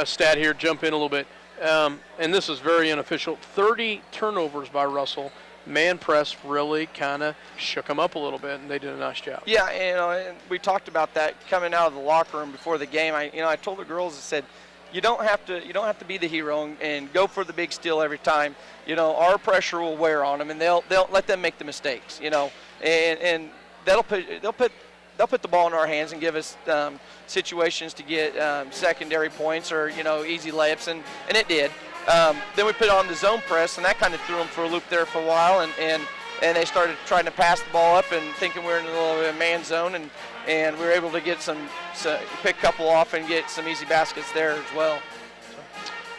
stat here. Jump in a little bit, and this is very unofficial. 30 turnovers by Russell. Man press really kind of shook them up a little bit, and they did a nice job. Yeah, and we talked about that coming out of the locker room before the game. I told the girls, I said, you don't have to be the hero and go for the big steal every time. Our pressure will wear on them, and they'll let them make the mistakes. And they'll put the ball in our hands and give us situations to get secondary points or easy layups, and it did. Then we put on the zone press, and that kind of threw them for a loop there for a while, and they started trying to pass the ball up and thinking we were in a little bit of man zone, and we were able to get pick a couple off and get some easy baskets there as well.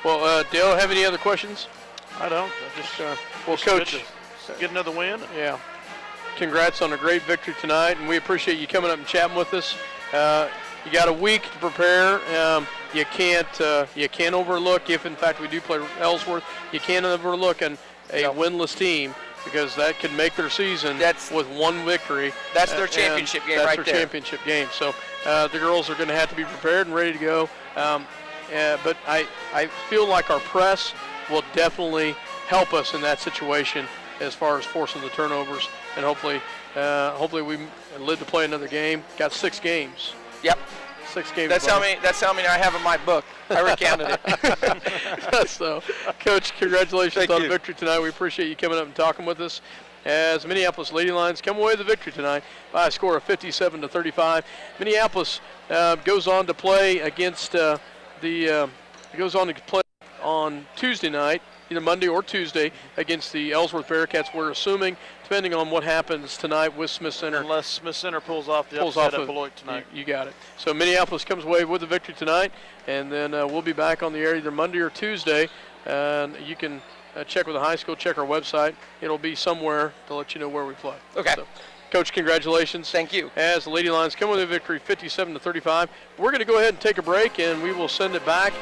Well, Dale, have any other questions? I don't. I just Coach, get another win. Yeah. Congrats on a great victory tonight, and we appreciate you coming up and chatting with us. You got a week to prepare. You can't overlook, if in fact we do play Ellsworth, you can't overlook a winless team because that could make their season with 1 victory. That's their championship game right there. That's their championship game. So the girls are going to have to be prepared and ready to go. But I feel like our press will definitely help us in that situation as far as forcing the turnovers, and hopefully we live to play another game. Got 6 games. Yep. 6 games. That's how many I have in my book. I recounted it. So, Coach, congratulations on the victory tonight. We appreciate you coming up and talking with us. As Minneapolis Lady Lions come away with the victory tonight by a score of 57-35. Minneapolis goes on to play against goes on to play on Tuesday night, either Monday or Tuesday, against the Ellsworth Bearcats. We're assuming, depending on what happens tonight with Smith Center. Unless Smith Center pulls off the upset at Beloit tonight. You got it. So Minneapolis comes away with the victory tonight, and then we'll be back on the air either Monday or Tuesday. And you can check with the high school, check our website. It'll be somewhere to let you know where we play. Okay. So, Coach, congratulations. Thank you. As the Lady Lions come with a victory, 57-35. We're going to go ahead and take a break, and we will send it back